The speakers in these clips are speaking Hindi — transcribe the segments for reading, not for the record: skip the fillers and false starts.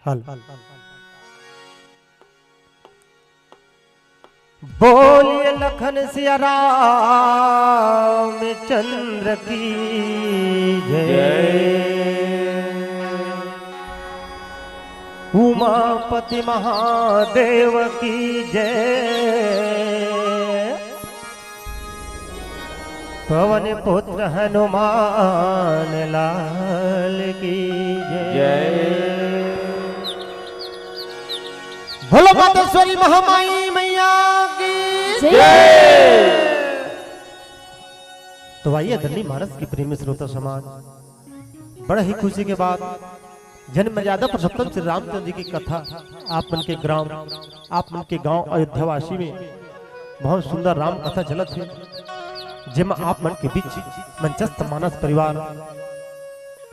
हल बोलिए लखन सिया राम चंद्र की जय। उमापति महादेव की जय। पवन पुत्र हनुमान लाल की जय। बोलो मातेश्वरी महामाई मैया की जय। तो आइए धन्य मानस की प्रेमी श्रोता समाज, बड़ा ही खुशी के बाद जन्म मर्यादा पुरुषोत्तम श्री रामचंद्र जी की कथा आप मन के ग्राम, आप मन के गांव अयोध्यावासी में बहुत सुंदर राम कथा चलत है, जिसमें आप मन के बीच मंचस्थ मानस परिवार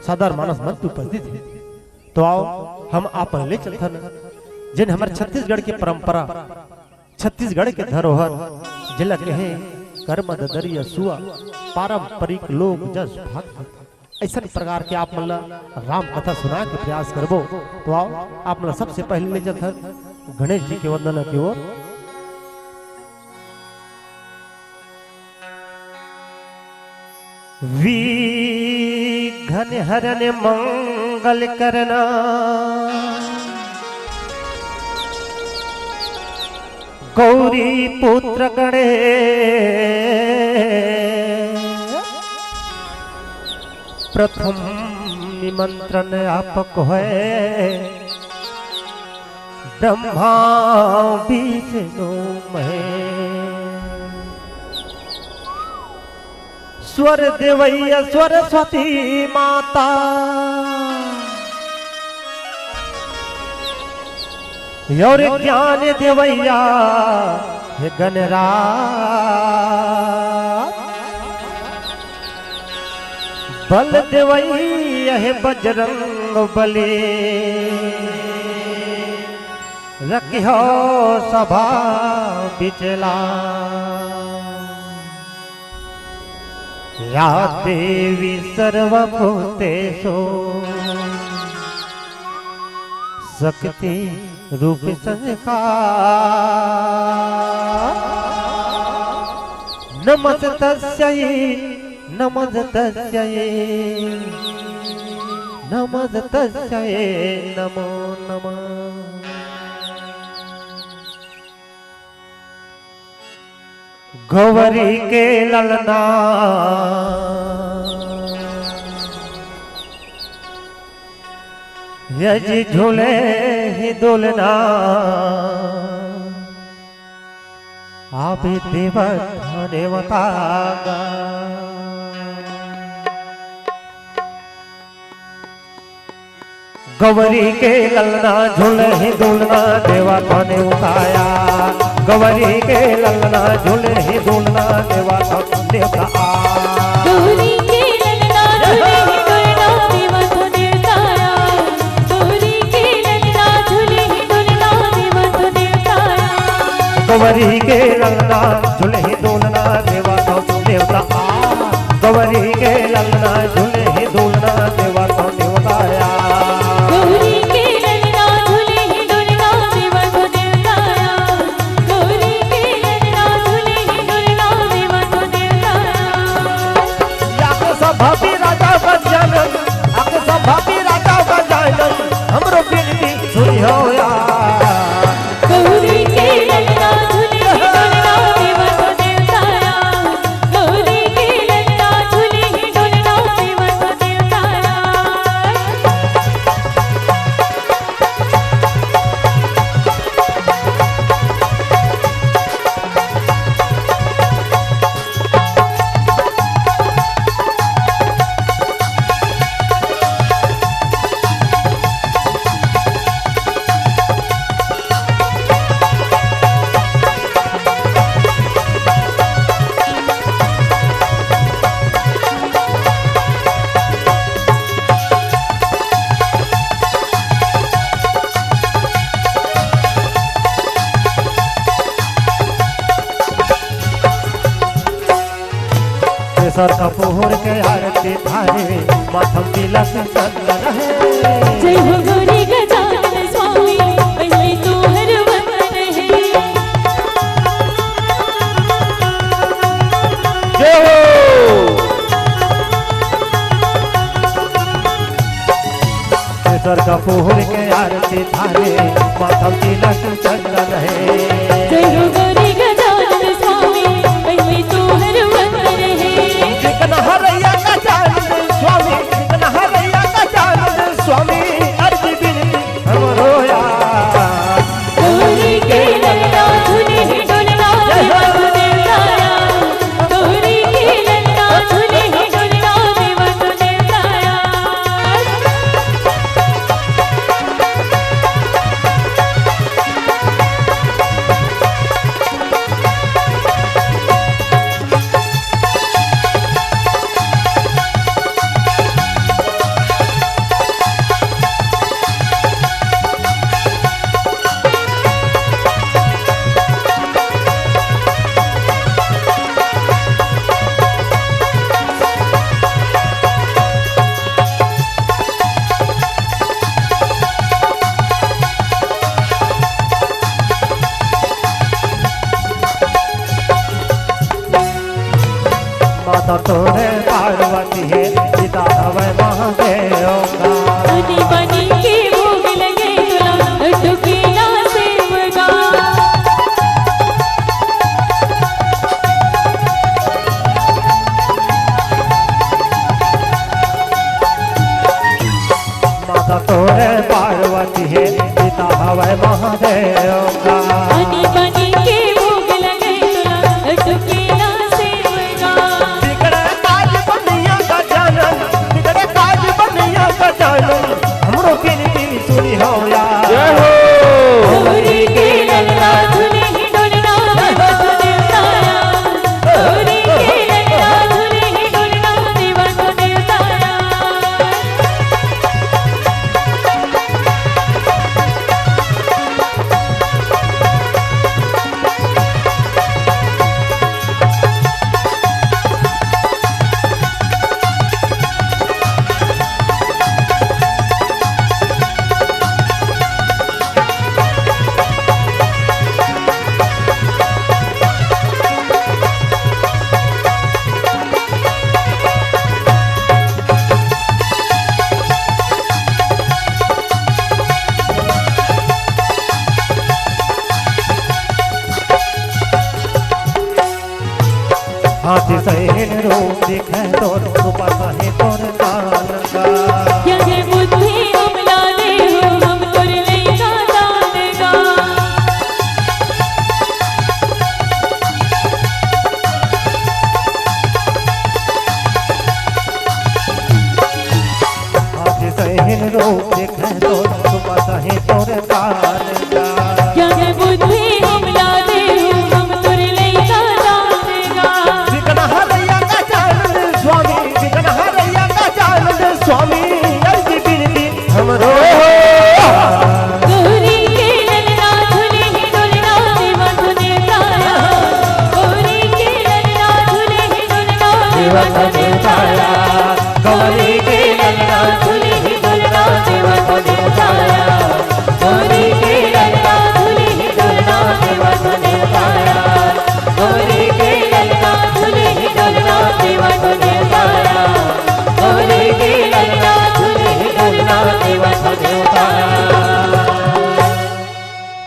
साधारण मानस मन उपस्थित है। तो आओ हम आप ले चलते जिन हमारे छत्तीसगढ़ की परंपरा, छत्तीसगढ़ के धरोहर जिला के हैं कर्म ददरिया सुआ पारंपरिक लोक जस भक्त, ऐसा प्रकार के आप मतलब राम कथा सुना के प्रयास करबो। तो आओ आप मतलब सबसे पहले ले चलते गणेश जी के वंदना की ओर। विघ्न हरन मंगल करना, गौरी पुत्र गणेश, प्रथम निमंत्रण आपको है ब्रह्मा विष्णु महेश। स्वर देवैया सरस्वती माता, और ज्ञान देवैया हे गणराज, बल देवैया हे बजरंग बली, रखियो सभा बिचला। या देवी सर्वभूतेषु शक्ति रूप संस्कार, नमस्तस्यै नमस्तस्यै नमस्तस्यै नमो नमः। गौरी के ललना यज झूले ही दुलना, आप देवता गौरी के ललना झूले ही दुलना देवता ने उठाया। गौरी के ललना झूले ही दुलना देवता ने उठाया। गौरी के ललना झूले ही दुलना देवता ने उठाया। गौरी के ललना झूले ही दुलना देवता ने उठाया। गौरी के ललना झूले ही दुलना देवता ने उठाया। गौरी के ललना झूले ही दुलना देवता ने उठाया। गौरी के ललना झूले ही दुलना देवता ने उठाया। गौरी के ललना झूले ही दुलना देवता ने उठाया। आके सब भाभी राजा बजानन, आके सब भाभी राजा बजानन, हमरो बिनती सुनी हो यार। गौरी के ललना झूले ही दुलना देवता ने उठाया। गौरी के ललना झूले ही दुलना देवता ने उठाया। सर कपूर के आरती धारे माथम तिलक चंदन है। जय हो गौरी गजानन केसर कपूर के आरती थारे माथम तिलक चंदन है। जय हो गौरी गजानन स्वामी पहले तो हर वंदन है। जिकन हरैया गजानन स्वामी जिकन हरैया गजानन स्वामी अर्जी बिनती हमरो यार। गौरी के ललना झूले ही डोलना देवा तो देवताया। गौरी के ललना झूले ही डोलना देवा तो देवताया। माता तोरे पार्वती है पिता हवै महादेव का। बनी बनी के भोग लगे टुकेला से मगा। माता तोरे पार्वती है पिता हवै महादेव का। बनी बनी के भोग लगे टुकेला से मगा। बिगड़े काज बनिया का जानन बिगड़े काज बनिया का जानन हमरो बिनती सुनी हो यार। गौरी के ललना झूले ही डोलना देवा तो देवताया। गौरी के ललना झूले ही डोलना देवा तो देवताया। हाथी सहिन रूप दिखे तोर रूपा सही तोर कान का। यह बुद्धि हमला दे हो हम तोर लइका दानगा। हाथी सहिन रूप दिखे तोर रूपा सही तोर कान का। यह बुद्धि हमला दे हो हम तोर लइका दानगा। जिकन हरैया गजानन स्वामी जिकन हरैया गजानन स्वामी अर्जी बिनती हमरो। गौरी के ललना झूले ही डोलना देवा तो देवताया। गौरी के ललना झूले ही डोलना देवा तो देवताया। गौरी के ललना झूले ही डोलना देवा तो देवताया। गौरी के ललना झूले ही डोलना देवा तो देवताया। गौरी के ललना झूले ही डोलना देवा तो देवताया। गौरी के ललना झूले ही डोलना देवा तो देवताया।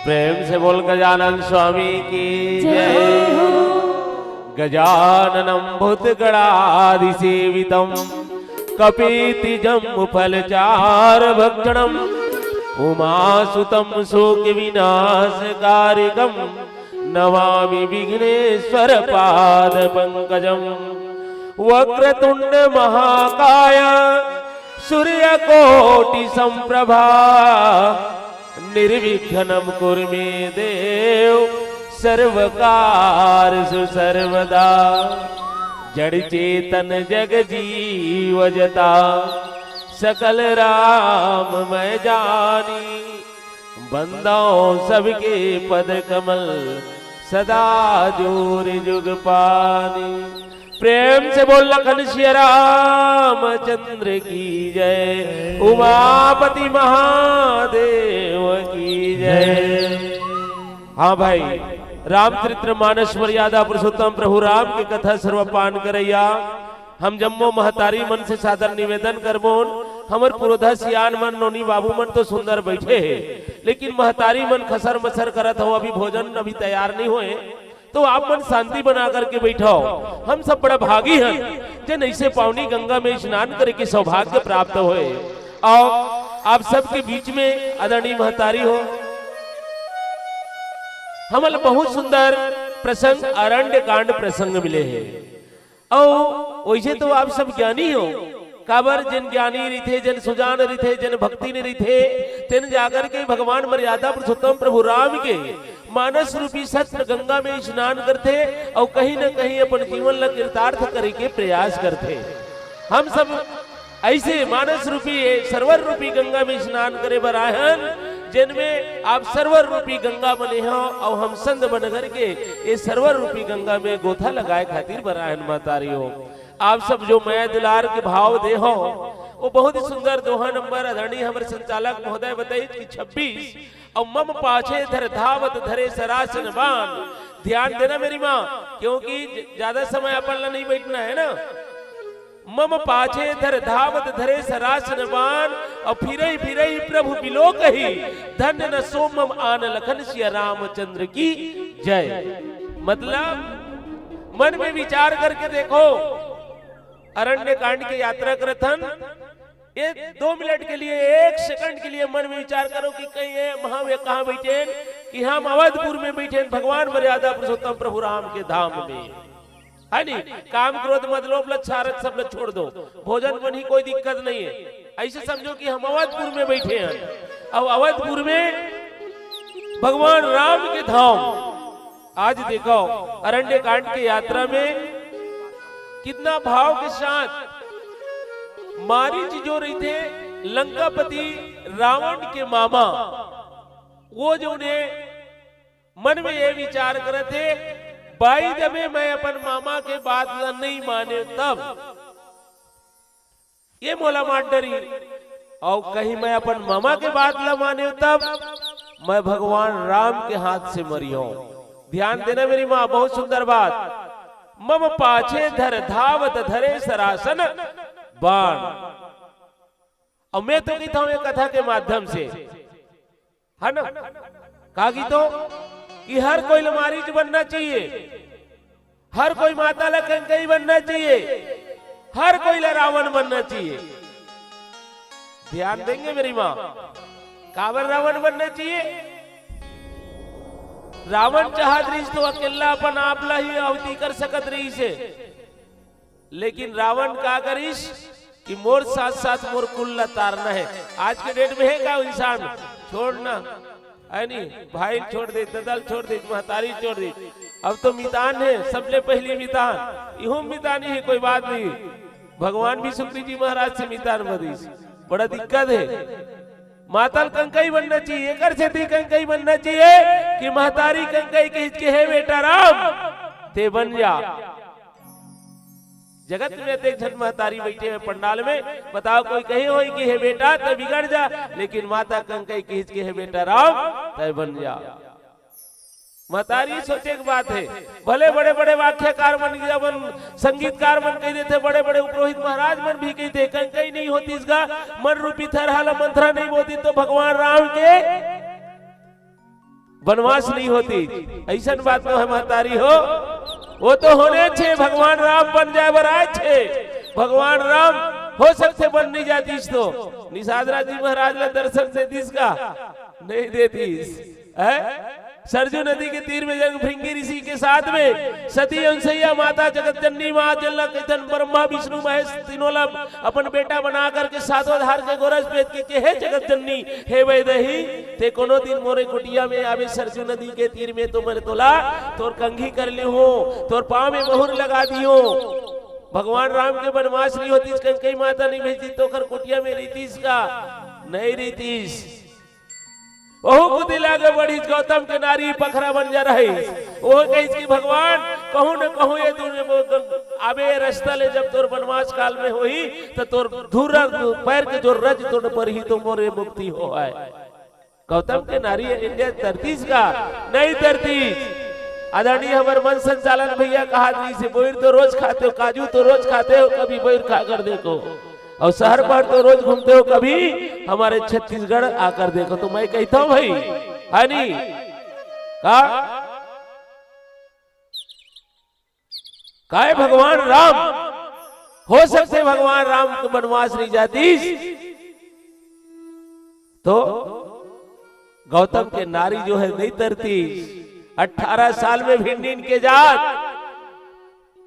प्रेम से बोल गजानन स्वामी की जय जय। हो। गजाननं भूतगणाधिसेवितं कपीतिजं फलचारभक्षणम् उमासुतं शोकविनाशकारिकं नमामि विघ्नेश्वर पादपङ्कजम्। वक्रतुण्ड महाकाय सूर्यकोटिसम्प्रभा निर्विघ्नं कुरु मे देव सर्वकारसु सर्वदा। जड़ चेतन जग जीव जता सकल राम मैं जानी। बंदाओं सबके पद कमल सदा जोर जुग पानी। प्रेम से बोल लखन श्री रामचंद्र की जय। उमापति महादेव की जय। हाँ भाई, रामचरित्र मानस मर्यादा पुरुषोत्तम प्रभु राम की कथा सर्वपान करैया। हम जम्मो महतारी मन से सादर निवेदन करबोन हमर पुरोधा सियान मन नोनी बाबू मन तो सुंदर बैठे है, लेकिन महतारी मन खसर मसर करत हो, अभी भोजन अभी तैयार नहीं हुए, तो आप मन शांति बना करके बैठाओ। हम सब बड़ा भागी हैं जन ऐसे पावनी गंगा में स्नान करे के सौभाग्य प्राप्त होए। और आप सबके बीच में आदरणीय महतारी हो, हमल बहुत सुंदर प्रसंग अरण्य कांड प्रसंग मिले हैं। और वैसे तो आप सब ज्ञानी हो, काबर जन ज्ञानी रिथे, जन सुजान रिथे, जन भक्ति ने रिथे, तेन जाकर के भगवान मर्यादा पुरुषोत्तम प्रभु राम के मानस रूपी सत्य गंगा में स्नान करते और कहीं न कहीं अपन जीवन ला कृतार्थ करे के प्रयास करते। हम सब ऐसे मानस रूपी सरवर रूपी गंगा में स्नान करे बराहन, जिनमें आप सरवर रूपी गंगा बने हो और हम संत बन करके ये सरवर रूपी गंगा में गोथा लगाए खातिर बराहन महतारी हो। आप सब जो मैं दुलार के भाव दे हो वो बहुत ही सुंदर दोहा नंबर आदरणीय हमारे संचालक महोदय बताइए कि 26 और मम पाछे धर धावत धरे सरासन बान। ध्यान देना मेरी माँ, क्योंकि ज्यादा समय अपन ला नहीं बैठना है ना। मम पाछे धर धावत धरे सरासन बान और फिरई फिरई प्रभु बिलो कही, धन्य न सोमम आन लखन सिया रामचंद्र की जय। मतलब मन में विचार करके देखो, अरण्य कांड की यात्रा करथन, ये 2 मिनट के लिए 1 सेकंड के लिए मन में विचार करो कि कहीं ये कहाँ बैठे, कि हम अवधपुर में बैठे भगवान मर्यादा पुरुषोत्तम प्रभु राम के धाम में, है नी। काम क्रोध मद लोभ लच्छारत सब लोग छोड़ दो, भोजन बनी कोई दिक्कत नहीं है। ऐसे समझो कि हम अवधपुर में बैठे हैं और अवधपुर में भगवान राम के धाम। आज देखो अरण्य कांड की यात्रा में कितना भाव के साथ मारीच जो रही थे लंकापति रावण के मामा, वो जो उन्हें मन में ये विचार करे थे, बाई जब मैं अपन मामा के बात नहीं माने तब ये मोला मार डरी, और कहीं मैं अपन मामा के बात न माने तब मैं भगवान राम के हाथ से मरी हूं। ध्यान देना मेरी माँ, बहुत सुंदर बात। मम पाछे धर धावत धरे सरासन बाण। और मैं तो कहता हूं कथा के माध्यम से, है ना, कहा की तो कि हर कोई लमारीच बनना चाहिए, हर कोई माता ला कंकई बनना चाहिए, हर कोई ला रावण बनना चाहिए। ध्यान देंगे मेरी माँ, काबर रावण बनना चाहिए? रावण चाहत रही तो अकेला अपन आप ला ही अवधि कर सकत रही से, लेकिन रावण का करीस कि मोर साथ साथ मोर कुल ला तारना है। आज के डेट में है का इंसान छोड़ना है नहीं, भाई छोड़ दे, ददल छोड़ दे, महतारी छोड़ दे, अब तो मितान है, सबसे पहली मितान, यूं मितान ही है, कोई बात नहीं। भगवान भी सुखरी जी महाराज से मितान बदीस, बड़ा दिक्कत है। मातल कंकई बनना चाहिए, कर से कंकई बनना चाहिए कि महतारी कंकई खींच के है बेटा राम ते बन जा। जगत में एक जन महतारी बैठे हैं पंडाल में, बताओ कोई कही हो कि है बेटा तो बिगड़ जा, लेकिन माता कंकई खींच के है बेटा राम तय बन जा। महतारी सोचे की बात है, भले बड़े बड़े वाक्यकार मन संगीतकार मन कह देते, बड़े बड़े पुरोहित महाराज मन भी कहते कंकई नहीं होती इसका मन रूपी थरहाला मंत्रा नहीं होती तो भगवान राम के वनवास नहीं होती। ऐसा बात तो है महतारी हो, वो तो होने छे भगवान राम बन जाए बराए छे, भगवान राम हो सकते बन नहीं जाती तो निषादरा जी महाराज ला दर्शन से दिस का नहीं देती है। सरजू नदी के तीर में जग भृंगी ऋषि के साथ में सती अंसैया माता जगत जननी माँ जल्ला कीर्तन ब्रह्मा विष्णु महेश तीनों ला अपन बेटा बना करके सातों धार के गोरज पेट के हे जगत जननी हे वैदही ते कोनो दिन मोरे कुटिया में आवे सरजू नदी के तीर में तो मैंने तोला तोर कंघी कर ली हो, तोर पाँव में मोहर लगा दियो। भगवान राम के वनवास नहीं होती, कंकई माता नहीं भेजती तो कर कुटिया में रीतिस का नहीं रीतिस। ओहो को दिला के बढ़ी गौतम के नारी पखरा बन जा रही, वो कही कि भगवान कहूं न कहूं ये तूने आबे रास्ता ले जब तोर वनवास काल में होई तो तोर धूरा पैर के जो रज तोड़ पर ही तो मोरे मुक्ति हो आए। गौतम के नारी इंडिया तरतीस का नहीं तरतीस। आदरणीय हमारे मन संचालन भैया कहा से बोर तो रोज खाते हो, काजू तो रोज खाते हो, कभी बोर खा कर देखो और शहर पर तो रोज घूमते हो, कभी हमारे छत्तीसगढ़ आकर देखो। तो मैं कहता हूं भाई, है नहीं का है भगवान राम हो सकते, भगवान राम को वनवास नहीं जाती तो गौतम के नारी जो है नहीं तरती। 18 साल में भिंडीन के जात,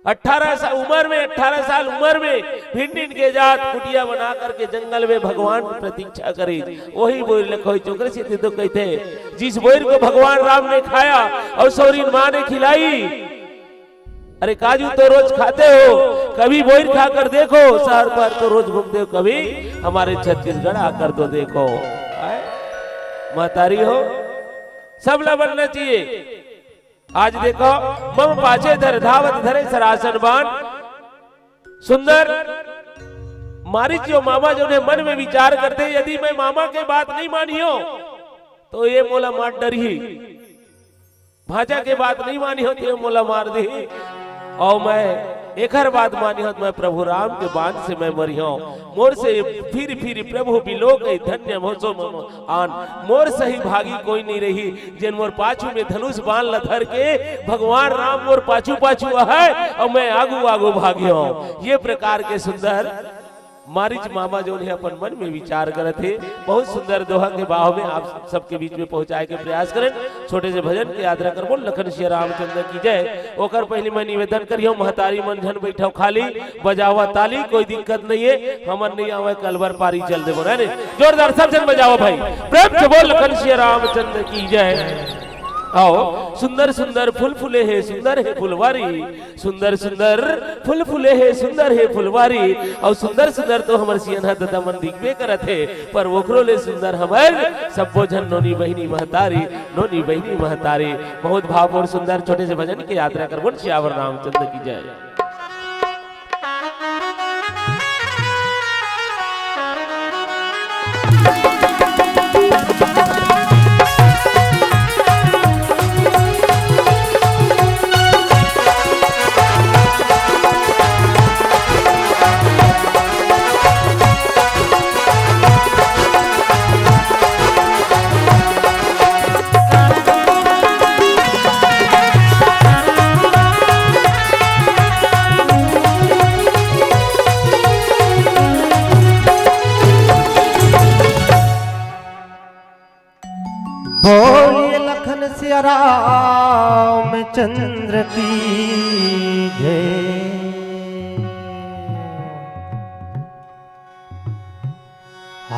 18 साल उम्र में, 18 साल उम्र में भिंडीन के जात कुटिया बना करके जंगल में भगवान की प्रतीक्षा करी। वही बोर लिखो चोकरे से तो कहते जिस बोर को भगवान राम ने खाया और सौरीन माँ ने खिलाई। अरे काजू तो रोज खाते हो, कभी बोर खाकर देखो। शहर पर तो रोज घूमते हो, कभी हमारे छत्तीसगढ़ आकर तो देखो। महतारी हो सब ला बनना चाहिए। आज देखो मम पाछे धर धावत धरे सरासन बान। सुंदर मारिच जो मामा जो ने मन में विचार करते, यदि मैं मामा के बात नहीं मानी हो तो ये मोला मार डरी, भाजा के बात नहीं मानी हो तो ये मोला मार दी, और मैं एक हर बात मानी हो तो मैं प्रभु राम के बांध से मैं मरी हूं। मोर से फिर फिर प्रभु बिलो गई धन्य मोसो आन। मोर सही भागी कोई नहीं रही, जिन मोर पाछू में धनुष बाण लधर के भगवान राम मोर पाछू पाछू है और मैं आगू आगू भागी हूं। ये प्रकार के सुंदर मारिच मामा जो है अपन मन में विचार करे थे। बहुत सुंदर दोहा के बाह में आप सबके बीच में पहुंचाए के प्रयास करें। छोटे से भजन के यात्रा कर बोल लखन श्री रामचंद्र की जय। ओकर पहले मैं निवेदन करियो महतारी मन झन बैठो खाली, बजावा ताली, कोई दिक्कत नहीं है, हमन नहीं आवे कलवर पारी चल दे बोले जोरदार सब जन बजाओ भाई, प्रेम से बोल लखन श्री रामचंद्र की जय। आओ सुंदर सुंदर फूल फूले है सुंदर है फुलवारी, सुंदर सुंदर फूल फूले है सुंदर है फुलवारी। और सुंदर सुंदर तो हमर सियनहा दादा मन दिखबे करत है, पर ओकरो ले सुंदर हमर सबो जन नोनी बहिनी महतारी, नोनी बहिनी महतारी। बहुत भाव और सुंदर छोटे से भजन की यात्रा कर बोल श्यावर रामचंद्र की जय। बोलिए लखन सिया रामचंद्र की जय।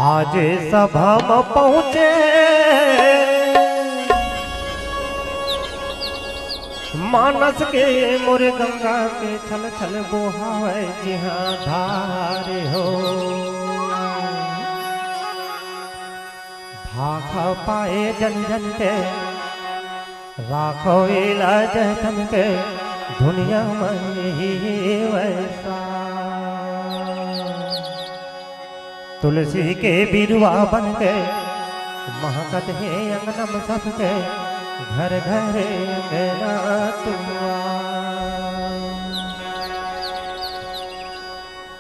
आज सभा में पहुँचे मानस के मोरे गंगा के छल छल बोहावे जिहाँ धारे हो। भाखा पाए जन जन के राखो इलाज तन के, दुनिया में ही वैसा। तुलसी के बिरुआ बन के महकत है अंगनम सबके, घर घर अंगना तुआ।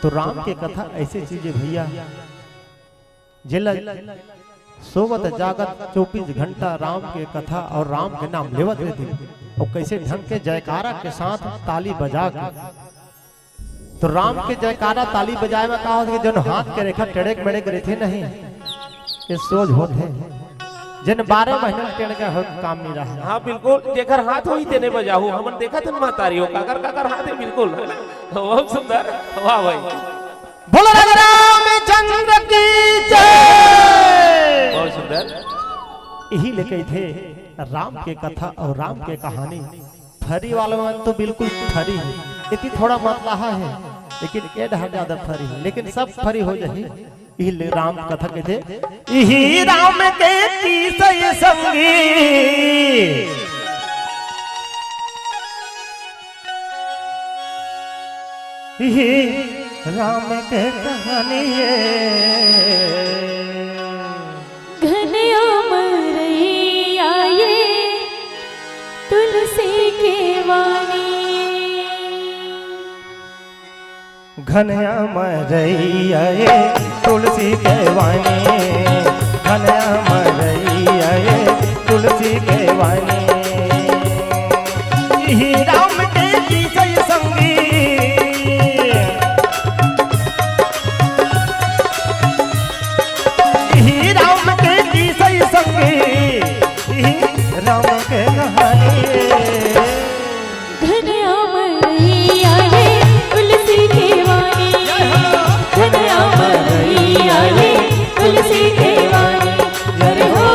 तो राम की कथा ऐसी चीज है भैया, जिला सोवत जागत 24 घंटा राम के कथा और राम के नाम लेवत रहते, और कैसे ढंग के जयकारा के साथ ताली बजा के। तो राम के जयकारा ताली बजाए में कहा कि जन हाथ के रेखा टेढ़े मेढ़े रहते नहीं, ये सोच होते जिन 12 महीने टेढ़ के काम नहीं रहा। हाँ बिल्कुल, जेकर हाथ होई तेने बजाहू, हमन देखा था महतारियों काकर काकर हाथ है बिल्कुल, बहुत सुंदर। वाह भाई, बोलो रामचंद्र की जय। बहुत सुंदर। यही लेके थे राम के कथा और राम के कहानी। फरी वालों में तो बिल्कुल फरी है, इतनी थोड़ा मतला है, लेकिन ये ज्यादा फरी है, लेकिन सब फरी हो जाए। यही राम कथा के थे, यही राम के तीसरे संगी, यही राम के कहानी है। तुलसी के वाणी घनया मरैया ये तुलसी के वाणी, घनया मरैया ये तुलसी के वाणी। ही राम के विषय संगी, ही राम के विषय संगी, ही राम के कहानी। घनया मरैया ये तुलसी के वाणी, घनया मरैया ये तुलसी के वाणी। जय हो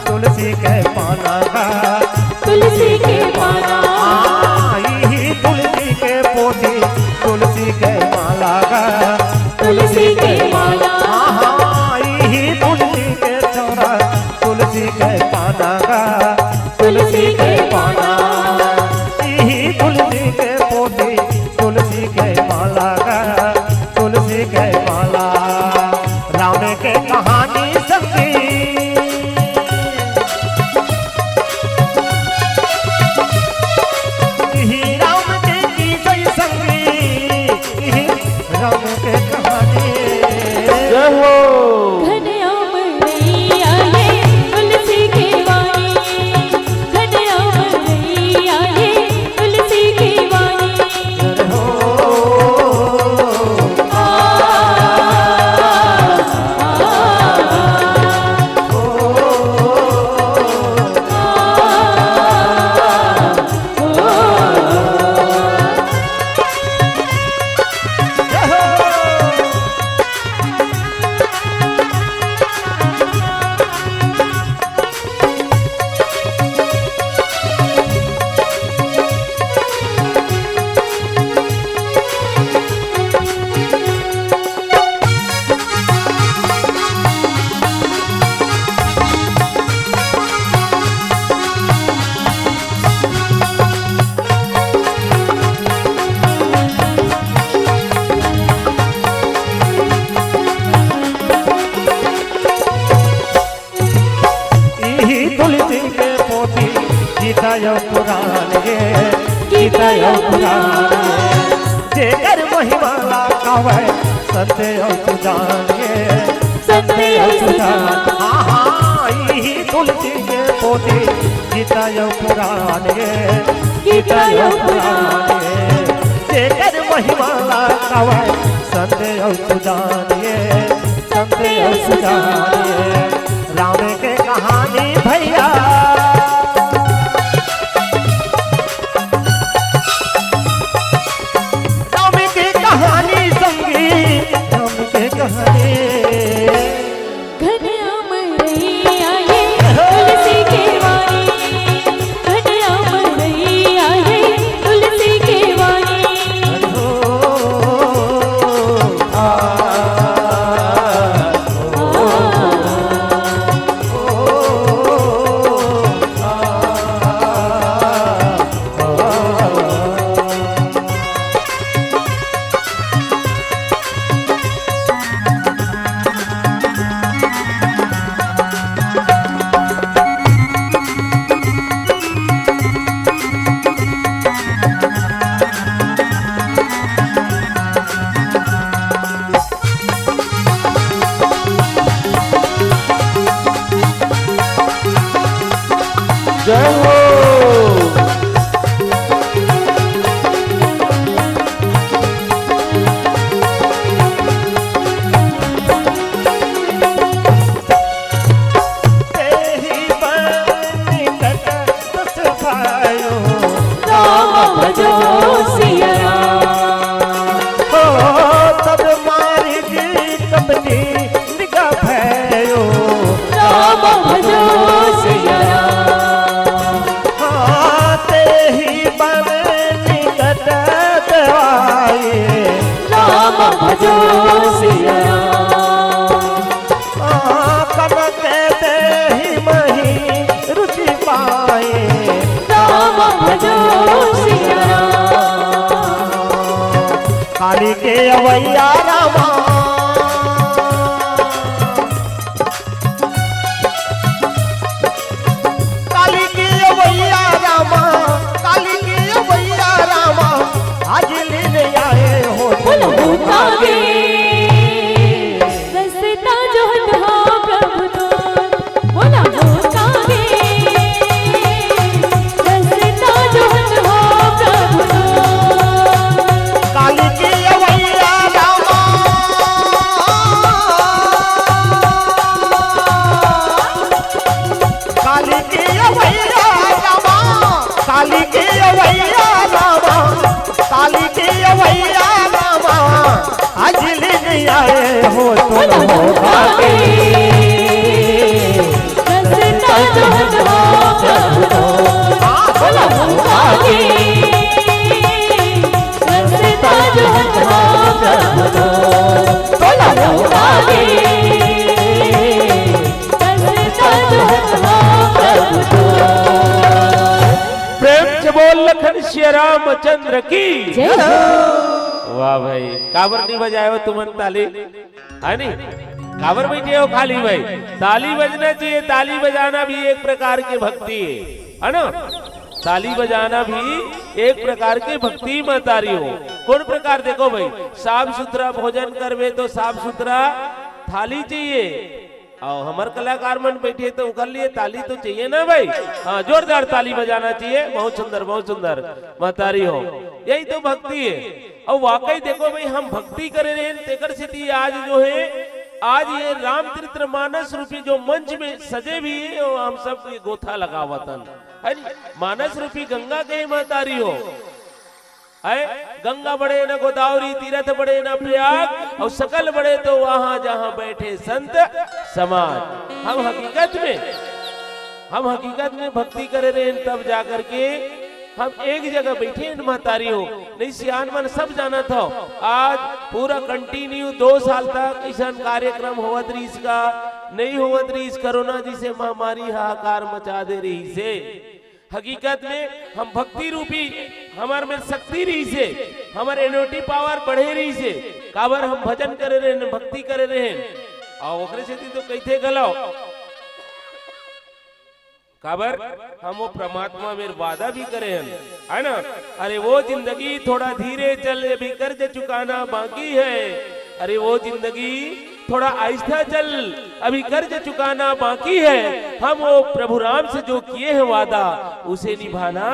तुलसी के पाना गा, तुलसी के पाना, ही तुलसी के पोथी, तुलसी के माला गा, तुलसी के माला, ही तुलसी के चौरा, तुलसी के पाना गा, तुलसी के पाना, ही तुलसी के पोथी, तुलसी के माला गा, तुलसी के माला। राम के कहानी संगी, राम के कहानी। जय हो घनया मरैया ये तुलसी के वाणी, घनया मरैया ये तुलसी के वाणी। जय हो तुलसी के पोथी गीता यो पुराण ये, गीता यो पुराण ये। जेकर महिमा गावे सत्य यो सुजान ये, सत्य यो सुजान। ही तुलसी के पोथी गीता यो पुराण ये, गीता यो पुराण ये। जेकर महिमा गावे सत्य यो सुजान ये, सत्य यो सुजान ये। राम के कहानी भैया, राम की कहानी संगी, राम की कहानी। घनया मरैया ये तुलसी के वाणी, घनया मरैया ये तुलसी के वाणी। ही बन निकट देवाए राम भजो सिया कनक देहि मही रुचि पाए राम भजो सिया काली के अवैया रामा काली के अवैया रामा काली के अवैया रामा आज लेने आए हो भूता गे रसता जो हो प्रभु तो बोला भूता गे रसता जो हो प्रभु तो काली के अवैया रामा काली के अवैया रामा काली के अवैया रामा काली के अवैया रामा आज लेने आए हो तुम हो गे रसता जो हो प्रभु तो बोला भूता गे रसता जो हो प्रभु तो बोला भूता गे रसता जो हो प्रभु तो प्रेम से बोल लखन श्री रामचंद्र की जय वाह भाई काबर नहीं बजाए हो तुमन ताली है नहीं काबर बैठे हो खाली भाई ताली बजना चाहिए ताली बजाना भी एक प्रकार की भक्ति है ना ताली बजाना भी एक प्रकार की भक्ति महतारी हो कौन प्रकार देखो भाई साफ सुथरा भोजन करवे तो साफ सुथरा थाली चाहिए और हमारे कलाकार मन बैठे तो कर लिए ताली तो चाहिए ना भाई हाँ जोरदार ताली बजाना चाहिए बहुत सुंदर महतारी हो यही तो भक्ति है और वाकई देखो भाई हम भक्ति करे रहे तेकर स्थिति आज जो है आज ये रामचरितमानस रूपी जो मंच में सजे भी है और हम सब ये गोथा लगा वतन है मानस रूपी गंगा के महतारी हो है गंगा बड़े न गोदावरी तीर्थ बड़े न प्रयाग और सकल बड़े तो वहां जहां बैठे संत समाज हम हकीकत में भक्ति करे रहे तब जाकर के हम एक जगह बैठे महतारी हो नहीं सियान मन सब जाना था आज पूरा कंटिन्यू 2 साल तक ऐसा कार्यक्रम होवत रही इसका नहीं होवत रही इस कोरोना जिसे महामारी हाहाकार मचा दे रही से हकीकत में हम भक्ति रूपी हमारे में शक्ति रही से हमारे एनर्जी पावर बढ़े रही से काबर हम भजन करे रहे भक्ति करे रहे और ओकरे से तो कैथे गलाओ काबर हम वो परमात्मा में वादा भी करे हैं है ना अरे वो जिंदगी थोड़ा धीरे चल अभी कर्ज चुकाना बाकी है अरे वो जिंदगी थोड़ा आहिस्ता चल अभी कर्ज चुकाना बाकी है हम वो प्रभु राम से जो किए हैं वादा उसे निभाना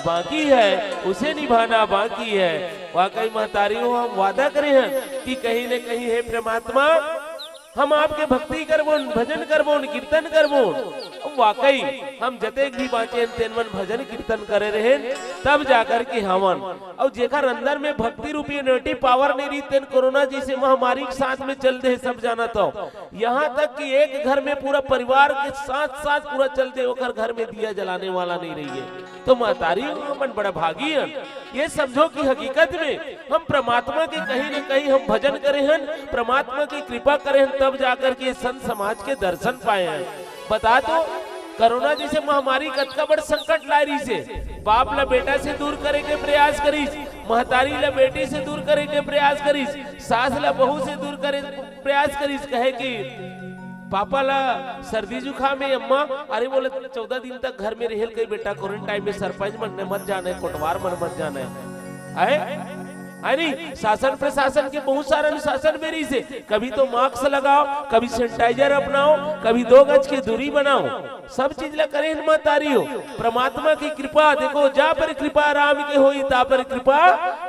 बाकी है उसे निभाना बाकी है वाकई महतारियों हम वादा करे हैं कि कहीं न कहीं है परमात्मा हम आपके भक्ति करबो भजन करबो कीर्तन करबो वाकई हम जतेक भी बाँचे तेन मन भजन कीर्तन करे रहे तब जाकर के हमन और जेकर अंदर में भक्ति रूपी एनर्जी पावर नहीं रही तेन कोरोना जैसे महामारी के साथ में चलते है सब जाना तो यहाँ तक कि एक घर में पूरा परिवार के साथ साथ पूरा चलते होकर घर में दिया जलाने वाला नहीं रही है तो महतारी अपन बड़ा भागी है ये समझो कि हकीकत में हम परमात्मा के कहीं न कहीं हम भजन करे हैं परमात्मा की कृपा करे हैं तब जाकर के संत समाज के दर्शन पाए हैं बता तो कोरोना जैसे महामारी कतका बड़ संकट ला रही से बाप ला बेटा से दूर करे के प्रयास करीस महतारी ला बेटी से दूर करे के प्रयास करीस सास ला बहू से दूर करे प्रयास करीस कहे कि पापा ला सर्दी जुकाम में अम्मा अरे बोले 14 दिन तक घर में रहेल कई बेटा क्वारंटाइन में सरपंच मन ने मत जाना है कोटवार मन मत जाना है नहीं शासन प्रशासन के बहुत सारा अनुशासन मेरी से कभी तो मास्क लगाओ कभी सैनिटाइजर अपनाओ कभी 2 गज की दूरी बनाओ सब चीज ला करे महतारी हो परमात्मा की कृपा देखो जा पर कृपा राम के होई ता पर कृपा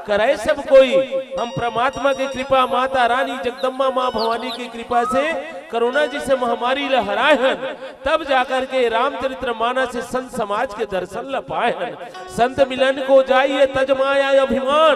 करे सब कोई हम परमात्मा की कृपा माता रानी जगदम्बा माँ भवानी की कृपा से कोरोना जैसे महामारी ला हराए हैं तब जाकर के रामचरितमानस से संत समाज के दर्शन ला पाए हैं संत मिलन को जाइए तज माया अभिमान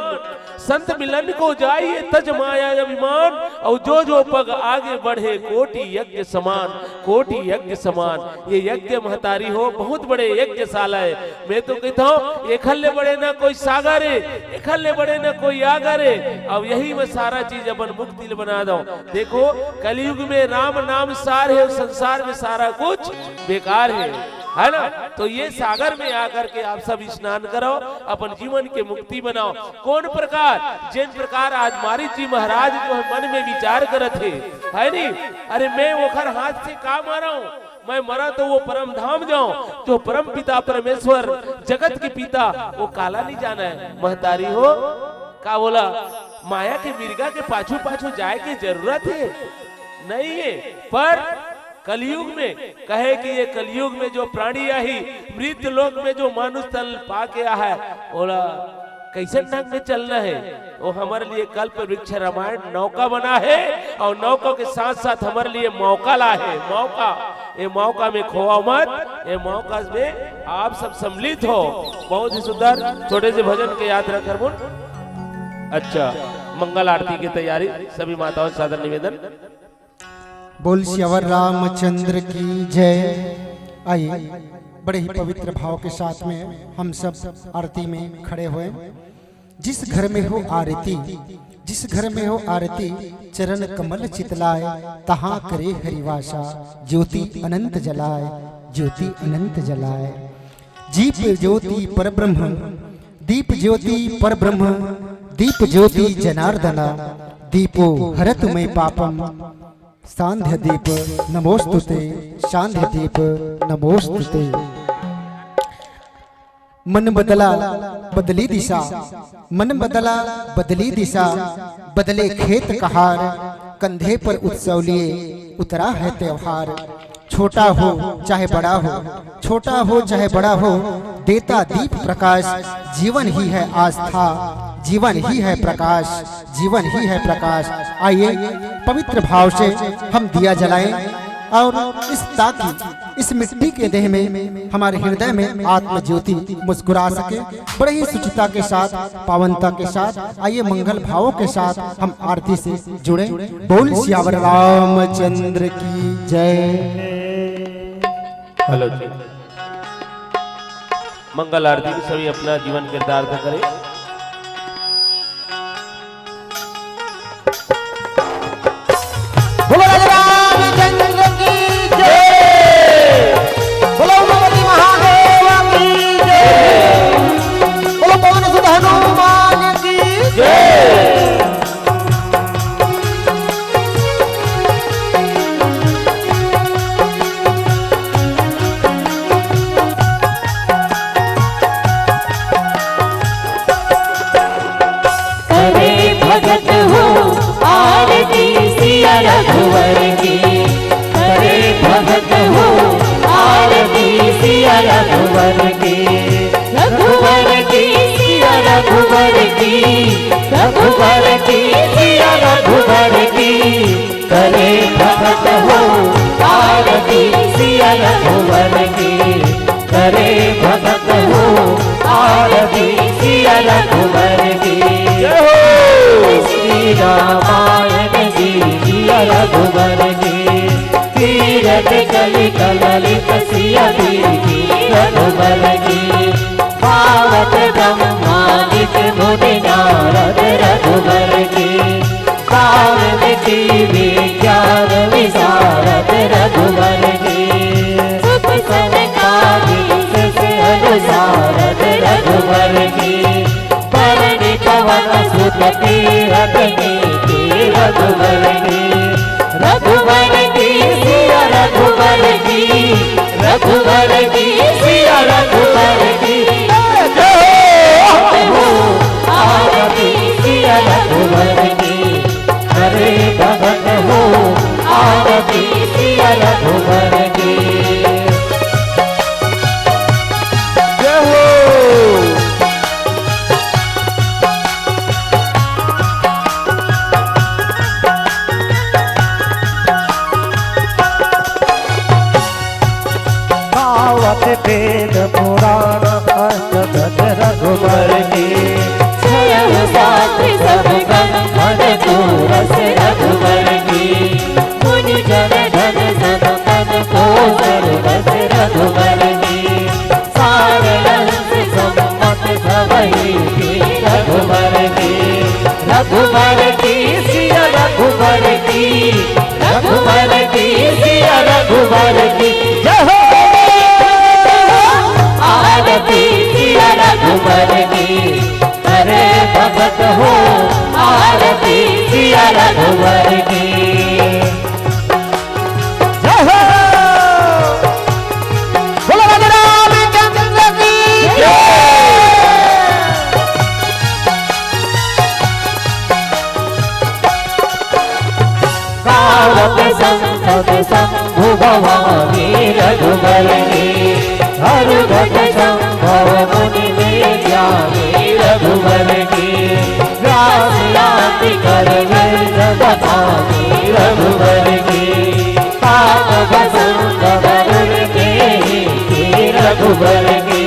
संत मिलन को जाइए तज माया अभिमान और जो पग आगे बढ़े कोटि यज्ञ समान कोटि यज्ञ समान। ये यज्ञ महतारी हो बहुत बड़े यज्ञशाला है। मैं तो कहता हूँ एखल्ले बड़े ना कोई सागर है, एखल्ले बड़े ना कोई आगर है। अब यही में सारा चीज अपन मुक्ति बना दो। देखो कलयुग में राम नाम सार है, संसार में सारा कुछ बेकार है ना। तो ये सागर में आकर के आप सब स्नान करो, अपन जीवन के मुक्ति बनाओ। कौन प्रकार, जिन प्रकार आज मारीच जी महाराज जो है मन में विचार करत है नहीं, अरे मैं ओखर हाथ से का मारा हूं, मैं मरा तो वो परम धाम जाऊं। जो परम पिता परमेश्वर जगत के पिता वो काला नहीं जाना है। महतारी हो का बोला माया के मिर्गा के पाछू पाछू जाए की जरूरत है नहीं है। पर कलयुग में कहे कि ये कलयुग में जो प्राणी आई मृत लोक में जो मानुष तल पा के आ है, बोला कैसे ढंग में चलना है। वो हमारे लिए कल्प वृक्ष रामायण नौका बना है और नौका के साथ साथ हमारे लिए मौका ला है। मौका, ये मौका में खोआ मत, ये मौका में आप सब सम्मिलित हो। बहुत ही सुंदर छोटे से भजन के यात्रा कर बोल। अच्छा, मंगल आरती की तैयारी सभी माताओं से सादर निवेदन। बोल श्यावर रामचंद्र की जय। आइए बड़े ही पवित्र भाव के साथ में हम सब आरती में खड़े हुए। जिस घर में हो आरती, जिस घर में हो आरती, चरण कमल चितलाए, तहां करे हरिवासा, ज्योति अनंत जलाए, ज्योति अनंत जलाए। दीप ज्योति परब्रह्म, दीप ज्योति परब्रह्म, दीप ज्योति जनार्दना, दीपो हरत में पापम, सांध्य दीप नमोस्तुते, सांध्य दीप नमोस्तुते। मन बदला बदली दिशा, मन बदला बदली दिशा, बदले खेत कहार, कंधे पर उत्सव लिए उतरा है त्योहार। छोटा हो चाहे बड़ा हो, छोटा हो चाहे बड़ा हो, देता दीप प्रकाश, जीवन ही है आस्था, जीवन ही है प्रकाश, जीवन ही है प्रकाश। आइए पवित्र भाव से हम दिया जलाएं और इस ताकि इस मिट्टी के देह में हमारे हृदय में आत्म ज्योति मुस्कुरा सके। बड़े ही सुचिता के साथ, पावनता के साथ आइए मंगल भावों के साथ हम आरती से जुड़े। बोल श्यावर रामचंद्र की जय। हेलो जी, मंगल आरती की सभी अपना जीवन किरदार करें। बोलो रामचंद्र की जय, बोलो भगवती महादेव की जय, बोलो पवन सुत हनुमान की जय। भगत हो आरती सिया रघुवर की, करे भगत हो आरती सिया रघुवर की, रघुवर की सिया रघुवर की, रघुवर की सिया रघुवर की, करे भगत हो आरती सिया रघुवर की, करे भगत हो आरती सिया रघुवर की। श्री रामायण जी सिया रघुवर की, तीरथ कलित ललित सिया की रघुवर की, पावत ब्रह्मादिक मुनि नारद रघुवर की, पार्वती विज्ञान विशारद रघुवर की, सुख संकारि से अनुसारद रघुवर की, परनि पवन सुत तीरथ की रघुवर की, रघुवर की सिया रघुवर की, रघुवर की सिया रघुवर की, आरती सिया रघुवर की, करे भगत हो आरती सिया रघुवर की। वेद पुराण रघुबर की करे भगत हो आरती सिया रघुबर की। जय हो बोलो राजा रामचंद्र की गावत संसद शंभु भवानी रघुबर की हरघट संभव मुनि में ज्ञानी रघुबर की व्यास याति कर बतानी रघुबर की पाप बसंत वरुण के रघुबर की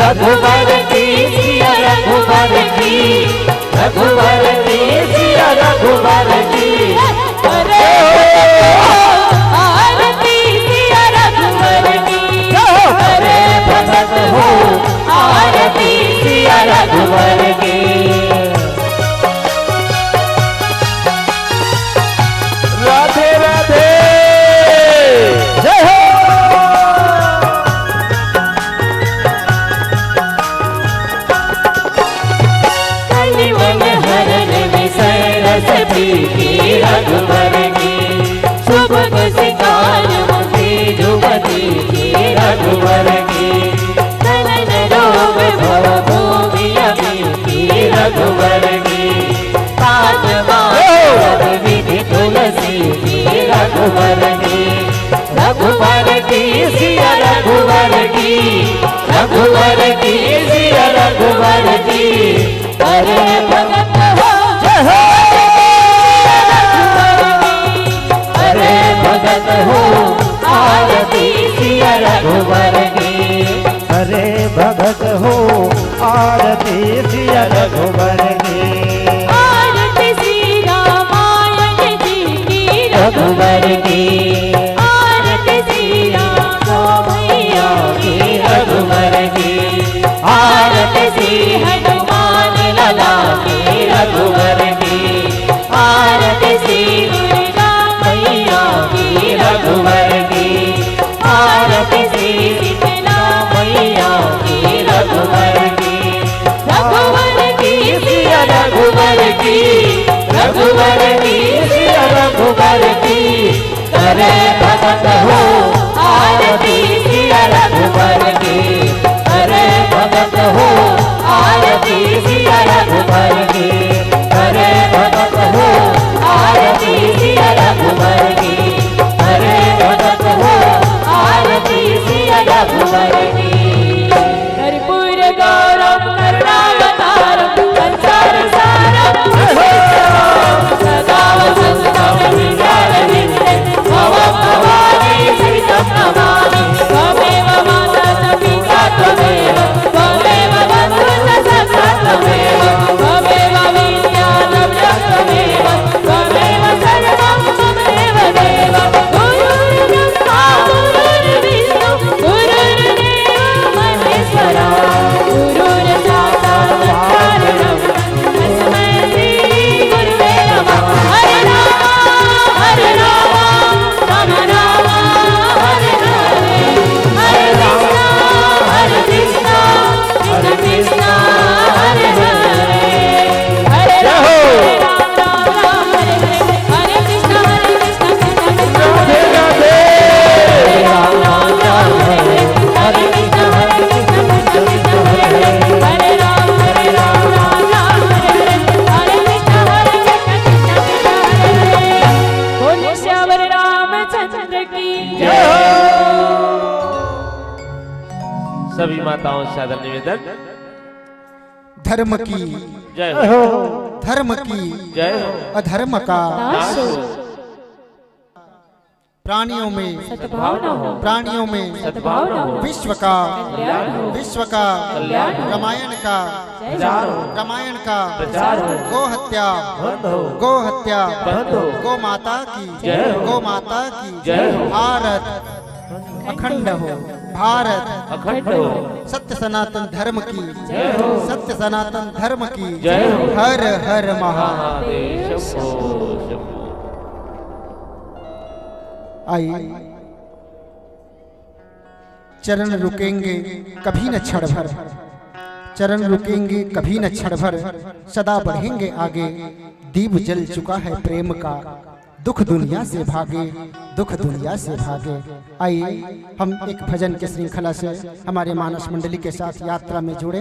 रघुबर की सिया रघुबर की रघुबर की सिया रघुबर की अरे आरती सिया रघुबर की अरे भगत हो आरती सिया रघुबर की। राधे राधे जय हो कलियुग हरण विषय रस प्रीति रघुबर की शुभ शिकार मुक्ति जुगति की रघुबर की कलन रोग भव भूमि अभी रघुबर की पाद विधि तुलसी की रघुबर की रघुबर की सिया रघुबर की रघुबर की सिया रघुबर की अरे भगत हो अरे भगत हो आरती सिया रघुबर की अरे भगत हो आरती सिया रघुबर की आरती श्री रामायण जी की रघुबर की आरती श्री राम मैया की रघुबर की आरती श्री हनुमान लला की रघुबर की आरती श्री दुर्गा मैया की रघुबर की आरती श्री शीतला मैया की रघुबर की रघुबर की सिया रघुबर की रघुबर की सिया रघुबर की करे भगत हो आरती सिया रघुबर की करे भगत हो आरती सिया रघुबर की करे भगत हो आरती सिया रघुबर की करे भगत हो आरती सिया रघुबर की। कर्पूर गौरव करुणावतारम संसार सारम सदा वसंतम हृदयारविंदे भवं भवानी श्रीतं नमामि त्वमेव माता च पिता त्वमेव त्वमेव बन्धुः सखा त्वमेव त्वमेव विद्या लभ्यं त्वमेव त्वमेव सर्वं त्वमेव देव गुरुर्ब्रह्मा गुरुर्विष्णु गुरुर्देवो महेश्वरा गुरुर्साक्षात् परब्रह्म तस्मै श्री गुरुवे नमः। हरे राम हरे राम राम राम हरे हरे हरे कृष्णा हरे कृष्णा हरे हरे हरे राम राम राम हरे हरे हरे कृष्णा कृष्णा कृष्णा हरे राम राम राम हरे हरे कृष्णा कृष्णा कृष्णा हरे हरे राम राम राम हरे हरे कृष्णा कृष्णा कृष्णा हरे बोलो श्यावर रामचंद्र की जय सभी माताओं से सादर निवेदन धर्म की जय जय हो हो धर्म की जय हो अधर्म का नाश हो प्राणियों में सद्भावना हो प्राणियों में सद्भावना हो विश्व का कल्याण हो विश्व का कल्याण हो रामायण का प्रचार हो रामायण का प्रचार हो गो हत्या बंद हो गो हत्या बंद हो गो माता की जय हो। गो माता की जय हो। भारत अखंड हो भारत अखंड हो सत्य सनातन धर्म की जय हो। सत्य सनातन धर्म की जय हो। हर हर महा महादेव शंभो शंभो। आइए चरण रुकेंगे कभी न क्षण भर चरण रुकेंगे कभी न क्षण भर, सदा बढ़ेंगे आगे। दीप जल चुका है प्रेम का, दुख दुनिया से भागे, दुख दुनिया से भागे। आइए हम एक भजन की श्रृंखला से हमारे मानस मंडली के साथ यात्रा में जुड़े।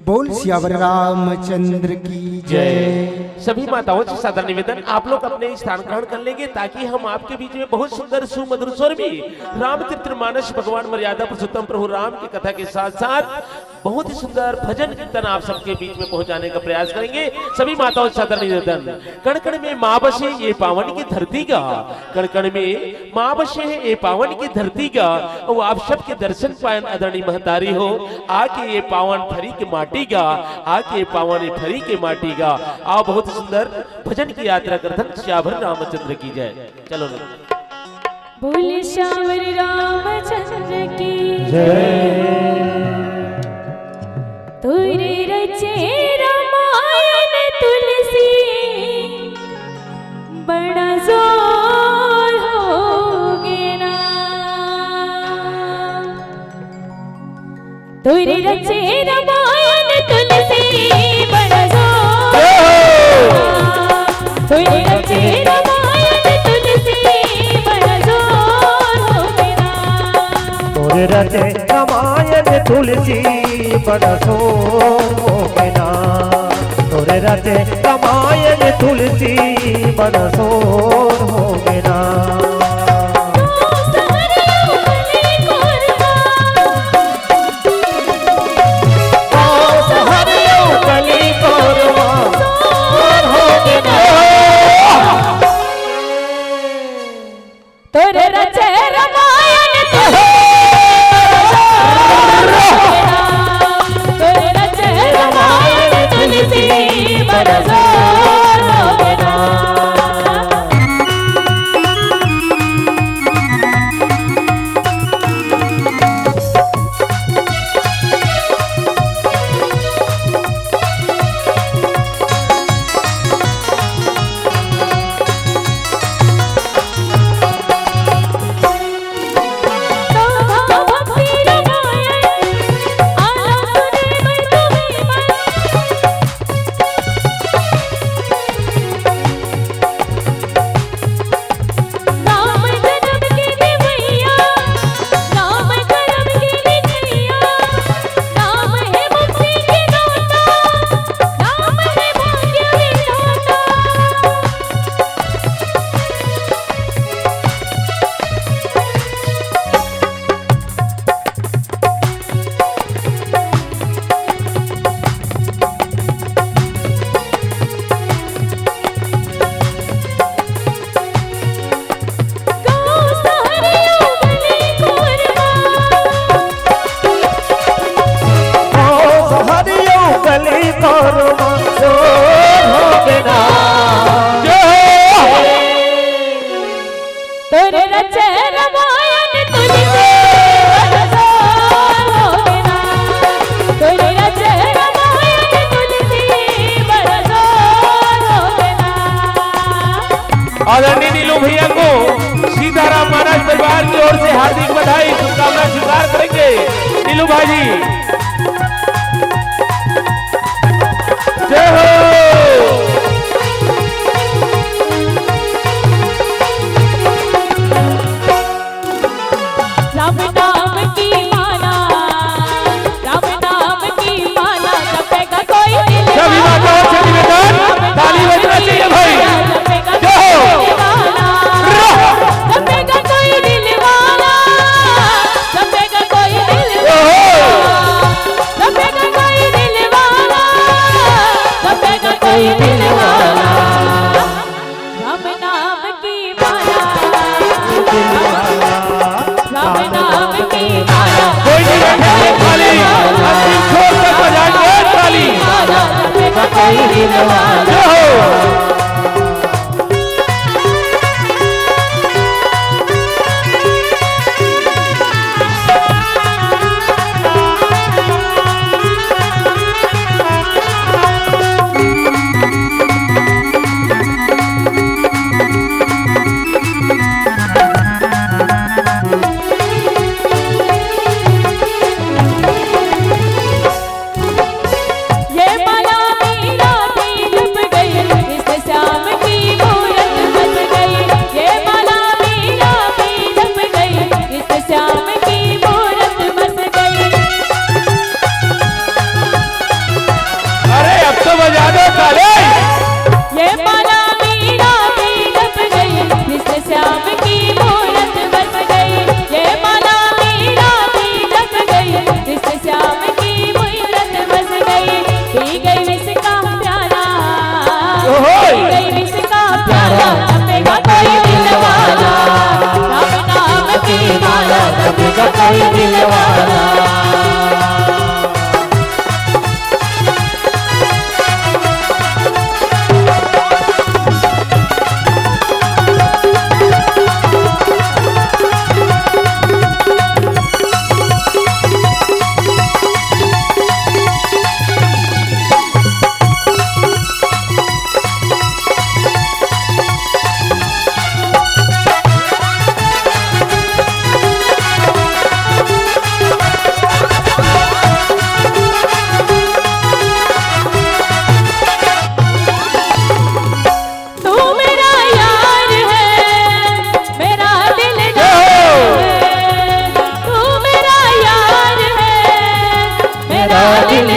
बोल सियावर रामचंद्र की जय। सभी माताओं से सादर निवेदन, आप लोग अपने स्थान ग्रहण कर लेंगे ताकि हम आपके बीच में बहुत सुंदर सुमधुर स्वर में रामचरितमानस भगवान मर्यादा पुरुषोत्तम प्रभु राम की कथा के साथ साथ बहुत ही सुंदर भजन कीर्तन आप सबके बीच में पहुंचाने का प्रयास करेंगे। सभी माताओं से सादर निवेदन, कण कण में माँ बसे ये पावन की धरती का, कण कण में माँ बसे है ये पावन की धरती का, और आप सबके दर्शन पायन आदरणीय महतारी हो, आके ये पावन फरी के माटी का, आके ये पावन फरी के माटी का। आओ बहुत सुंदर भजन की यात्रा करथन श्यावर रामचंद्र की जय। चलो बोल श्यावर रामचंद्र की जय। तोरे रचे रामायण तुलसी, बड़ा जोर होगे ना। तोरे रचे रामायण तुलसी, बड़ा जोर होगा। तोरे रचे रामायण तुलसी, बड़ा जोर होगे ना। तोरे रचे रामायण तुलसी बड़ा सोगे ना। तोरे रचे रामायण तुलसी बड़ा सोर होगे ना। तोरे रचे रामायण तुलसी, बड़ा जोर होगे ना। आदरणीय नीलू भैया को सीताराम मानस परिवार की ओर से हार्दिक बधाई शुभकामना स्वीकार करेंगे। नीलू भाई जय हो। राम नाम की माला, राम नाम की माला, जपेगा कोई दिल सभी माताओं से निवेदन, ताली बजना चाहिए भाई। जपेगा कोई दिल वाला, जपेगा कोई दिल वाला, जपेगा कोई दिल वाला, जपेगा कोई दिल वाला। राम नाम की माला, राम नाम की माला, कोई नहीं बैठे खाली, अंतिम छोर तक बजाएंगे ताली। जपेगा कोई दिल वाला।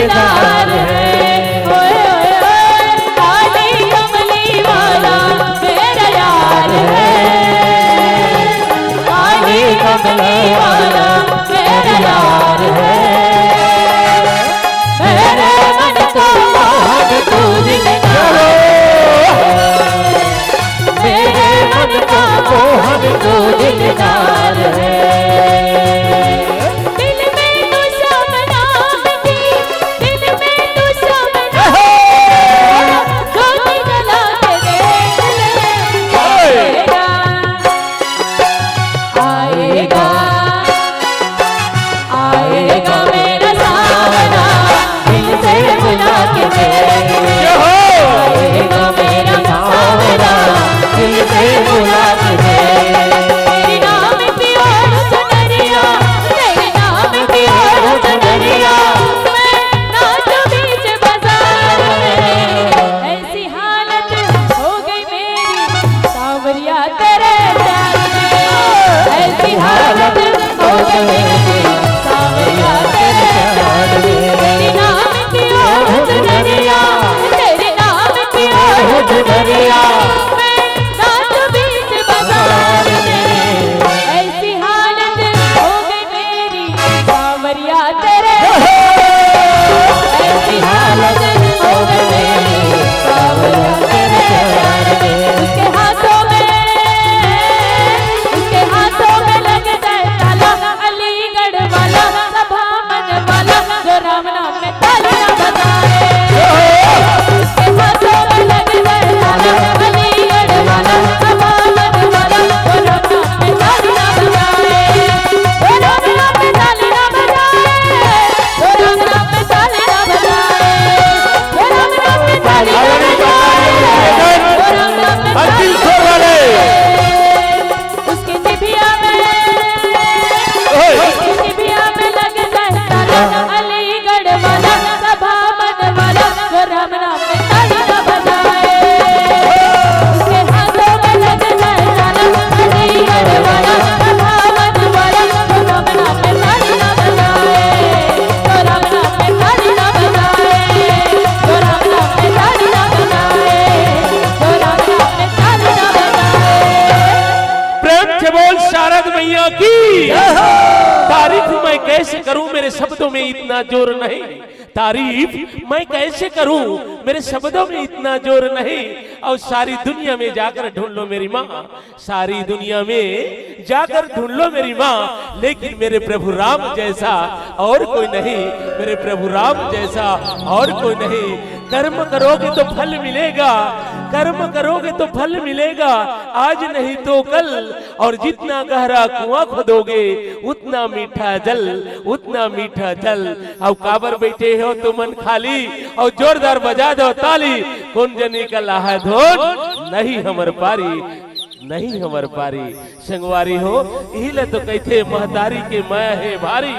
दिलदार है। ओए ओए ओए काली कमली वाला मेरा यार है, काली कमली वाला मेरा यार है। मेरे मन को मोहन तू दिलदार है, मेरे मन को मोहन तू दिलदार है। दिल में तू सपना थी, दिल में तू सपना, ज्योति जला के देख ले आएगा, आएगा आएगा मेरा सावना, दिल से बुला के देख ले आएगा मेरा सावना, दिल से बुला के देख। तेरे नाम की और सुनरिया, तेरे नाम की और सुनरिया, मैं नाचूं बीच बाजार में। ऐसी हालत हो गई मेरी सावरिया तेरे प्यार में, ऐसी हालत हो गई मेरी सावरिया तेरे प्यार में। तेरे नाम की और सुनरिया, तेरे नाम की और सुनरिया, मैं नाचूं बीच बाजार में। ऐसी हालत हो गई मेरी सावरिया तेरे, ऐसी हालत हो गई मेरी सावरिया तेरे प्यार में। उसके हाथों में लग जाए ताला, अलीगढ़ वाला सभा मन वाला, जो राम नाम में तालियां बजाए। उसके हाथों में लग जाए ताला, अलीगढ़ वाला सभा मन वाला, जो राम नाम में तालियां बजाए, जो राम नाम में तालियां बजाए, जो राम नाम में तालियां बजाए, जो राम नाम में तालियां बजाए, जो राम नाम में तालियां बजाए। उसकी जिभिया में लग जाए ताला, अलीगढ़ वाला सभा मन वाला, जो राम नाम में तालियां बजाए। उसके हाथों में लग जाए ताला, अलीगढ़ वाला सभा मन वाला, जो राम नाम में तालियां बजाए, जो राम नाम में तालियां बजाए, जो राम नाम में तालियां बजाए, जो राम नाम में तालियां बजाए। प्रेम से बोल शारद मैया की तारीफ मैं कैसे करूं, मेरे शब्दों में इतना जोर नहीं। तारीफ मैं कैसे करूं, मेरे शब्दों में इतना जोर नहीं। और सारी दुनिया में जाकर ढूंढ लो मेरी माँ, सारी दुनिया में जाकर ढूंढ लो मेरी माँ, लेकिन मेरे प्रभु राम जैसा और कोई नहीं, मेरे प्रभु राम जैसा और कोई नहीं। कर्म करोगे तो फल मिलेगा, कर्म करोगे तो फल मिलेगा, आज नहीं तो कल। और जितना गहरा कुआं खोदोगे उतना मीठा जल, उतना मीठा जल। अब काबर बैठे हो तो मन खाली, और जोरदार बजा दो ताली। कौन जनी का लाहा धोन नहीं हमर पारी, नहीं हमर पारी। संगवारी हो यही ले तो कहते महतारी के माया है भारी,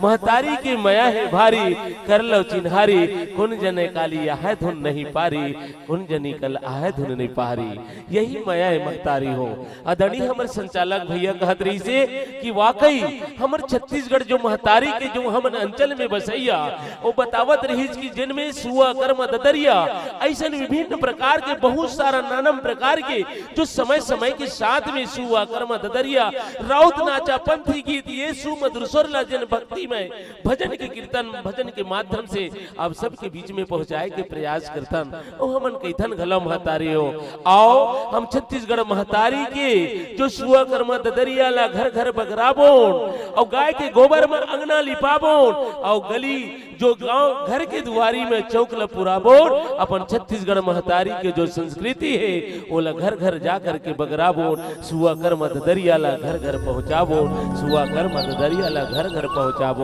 महतारी की माया है भारी, कर लो चिन्हारी। कुन जने काली आह धुन नहीं पारी, कुन जनी कल आह धुन नहीं पारी। यही माया है महतारी हो। अदनी हमर संचालक भैया कहत रही से कि वाकई हमर छत्तीसगढ़ जो महतारी के जो हमन अंचल में बसैया, वो बतावत रही कि जिनमें सुआ कर्म ददरिया ऐसे विभिन्न प्रकार के बहुत सारा नानम प्रकार के जो समय समय के साथ में सुआ कर्म ददरिया राउत नाचा पंथी गीत ये सुमधुर स्वर ला जन भक्ति में भजन के कीर्तन भजन के माध्यम से आप सबके बीच में पहुंचाए के प्रयास करतन। ओ हमन कैथन घला महतारी हो। आओ हम छत्तीसगढ़ महतारी के जो सुआ कर्म ददरिया ला घर घर बगराबोन, और गाय के गोबर में अंगना लिपाबोन, और गली जो गांव घर के दुआरी में चौक ला पुराबोन। अपन छत्तीसगढ़ महतारी के जो संस्कृति है वो ला घर घर जाकर के बगराबोन, सुआ कर्म ददरिया ला घर घर पहुंचाबोन, सुआ कर्म ददरिया ला घर घर पहुंचाबोन।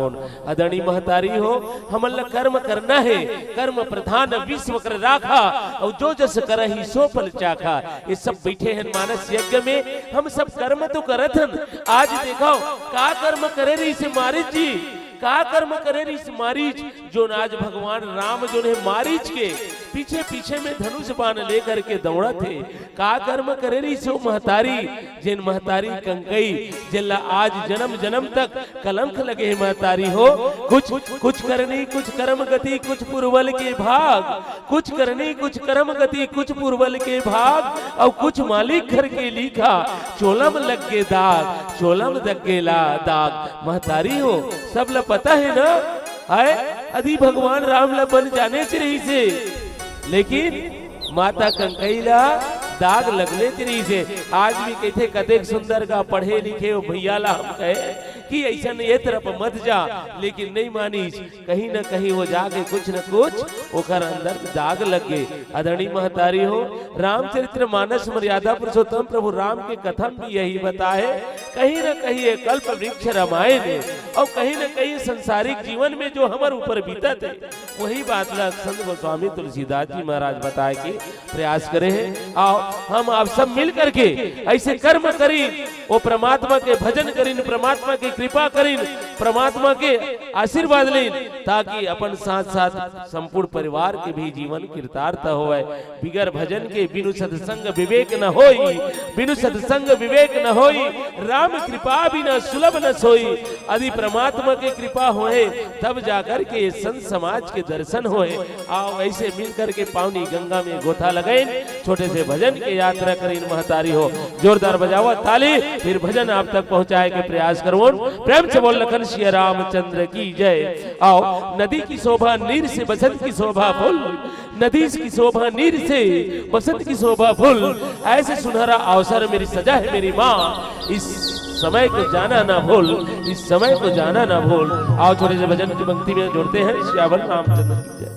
अदनी महतारी हो हमन ला कर्म करना है, कर्म प्रधान विश्व कर राखा, और जो जस करही सो फल चाखा। ये सब बैठे हैं मानस यज्ञ में, हम सब कर्म तो करत हन। आज देखो का कर्म करे रही से मारिच जी, का कर्म करे रही से मारिच, जो आज भगवान राम जो है मारिच के पीछे पीछे में धनुष बाण लेकर के दौड़ा थे। का कर्म करे रही सो महतारी, जिन महतारी कंकई जिला आज जन्म जन्म तक कलंक लगे महतारी हो। कुछ करनी कुछ कर्म गति कुछ पुरवल के भाग, कुछ करनी कुछ कर्म गति कुछ पुरवल के भाग, और कुछ मालिक घर के लिखा चोलम लग के दाग, चोलम लग के दाग। महतारी हो सब ल पता है ना, आए अधी भगवान राम ला बन जाने चाहिए से, लेकिन माता कंकैला दाग लगने चाहिए से। आज भी कहते कतेक सुंदर का पढ़े लिखे हो भैया ला हम कहे कि ऐसा ये तरफ मत जा, लेकिन नहीं मानी। कहीं न कहीं वो जाके कुछ न कुछ ओकर अंदर दाग लग गए। आदरणीय महतारी हो, रामचरित्र मानस मर्यादा पुरुषोत्तम प्रभु राम के कथन भी यही बताए। कहीं न कहीं ये कल्प वृक्ष रामायण है, और कहीं न कहीं संसारिक जीवन में जो हमारे ऊपर बीतत है वही बात ला संत गोस्वामी तुलसीदास जी महाराज बताए कि प्रयास करे हैं। आओ हम आप सब मिल करके ऐसे कर्म करी, वो परमात्मा के भजन करीन, परमात्मा की कृपा करीन, परमात्मा के आशीर्वाद लें, ताकि अपन साथ साथ संपूर्ण परिवार के भी जीवन कृतार्थ होए। बिगर भजन के बिनु सत्संग विवेक न होई, बिनु सत्संग विवेक न होई, राम कृपा बिना सुलभ न सोई। यदि परमात्मा की कृपा होए तब जाकर के संत समाज के दर्शन होए। आओ ऐसे मिलकर के पावनी गंगा में गोथा लगाएं, छोटे से भजन के यात्रा करें। महतारी हो जोरदार बजाओ ताली, फिर भजन आप तक पहुंचाए के प्रयास करो। प्रेम से बोल लखन श्री रामचंद्र की जय। आओ नदी की शोभा नीर से बसंत की शोभा फूल, नदी की शोभा नीर से बसंत की शोभा फूल। ऐसे सुनहरा अवसर मेरी सजा है मेरी माँ, इस समय को जाना ना भूल, इस समय को जाना ना भूल। आओ छोटे से भजन की पंक्ति में जोड़ते हैं। श्यावल रामचंद्र की जय।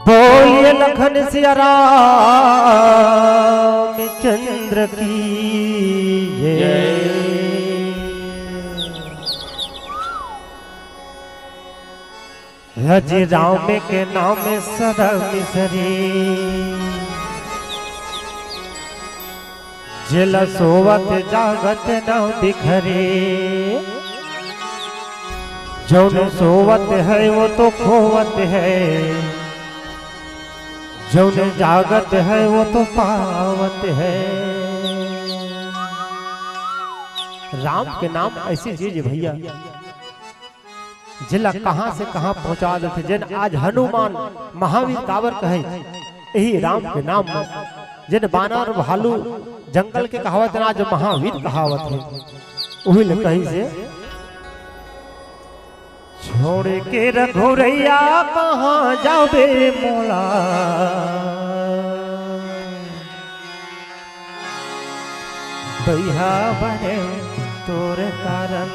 बोलिए लखन सिया रामचंद्र की जय। हज राम के नाम सदा मिसरी, जिल सोवत जागत न बिखरे। जौन सोवत है वो तो खोवत है, जौन जागत है वो तो पावत है। राम के नाम ऐसी चीज है भैया, जिला कहां से कहां पहुंचा देते। जिन आज हनुमान महावीर कावर कहे यही राम के नाम में, जिन बानर भालू जंगल के कहावत ना आज महावीर कहावत है वही ले कही से छोड़ के रघुरैया कहां जाबे मोला, भैया बने तोर कारण।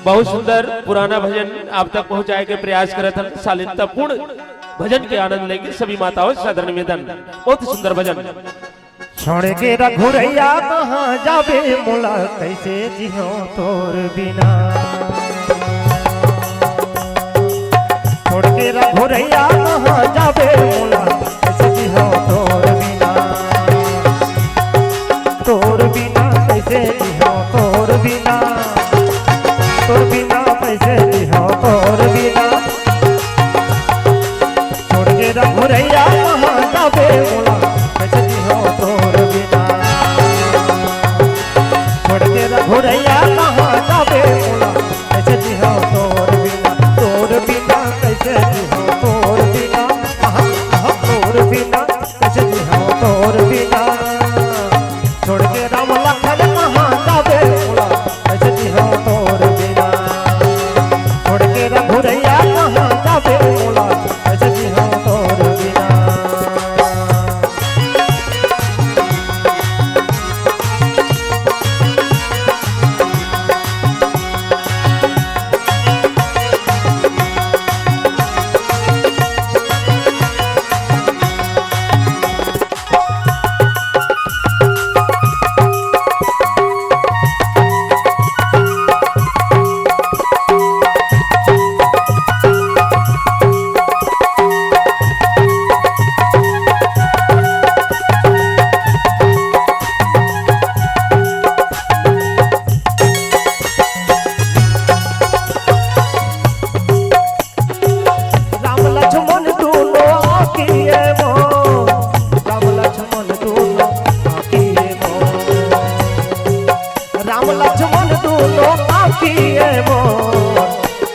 बहुत सुंदर पुराना भजन आप तक पहुंचाए के प्रयास करत हन। शालीनतापूर्ण भजन के आनंद लेंगे सभी माताओं से सादर निवेदन। बहुत सुंदर भजन। छोड़ के रघुरैया कहां जाबे मोला, कैसे जियो तोर बिना। छोड़ के रघुरैया कहां जाबे मोला, कैसे जियो तोर बिना। तोर बिना कैसे जियो तोर बिना, तोर बिना कैसे जियो तोर बिना। छोड़ के रघुरैया कहां जाबे मोला, कैसे जियो तोर बिना। छोड़ के रघुरैया कहां जाबे मोला, कैसे जियो तोर बिना। तोर बिना कैसे जियो तोर बिना, तोर बिना कैसे जियो तोर बिना। छोड़ के राम लखन कहां जाबे मोला, कैसे जियो तोर बिना। छोड़ के रघुरैया कहां जाबे मोला, कैसे जियो तोर बिना।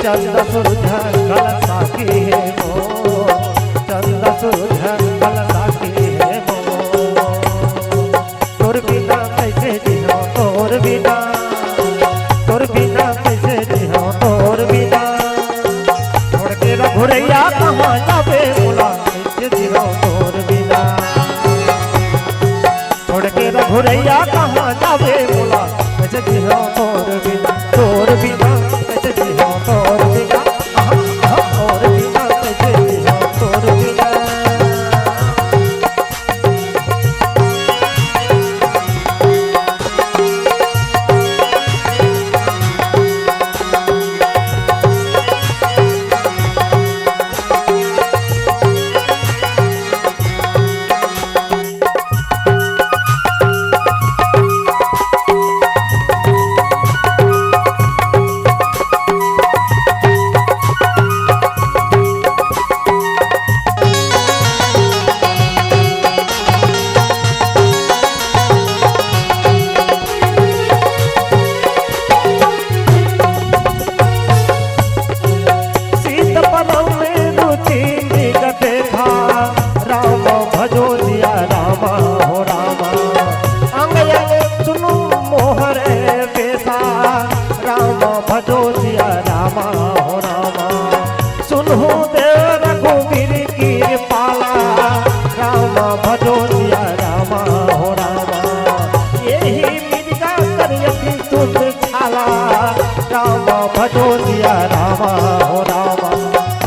चंद सुरझ गल साकी है मो, चंद सुरझ गल साकी है मो। तोर बिना कैसे जियो तोर बिना, तोर बिना कैसे जियो तोर बिना। छोड़ के रघुरैया कहां जाबे मोला, कैसे जियो तोर बिना। छोड़ के रघुरैया कहां जाबे मोला, कैसे जियो तोर बिना। तोर बिना कैसे जियो तोर बिना, तोर बिना कैसे जियो तोर बिना।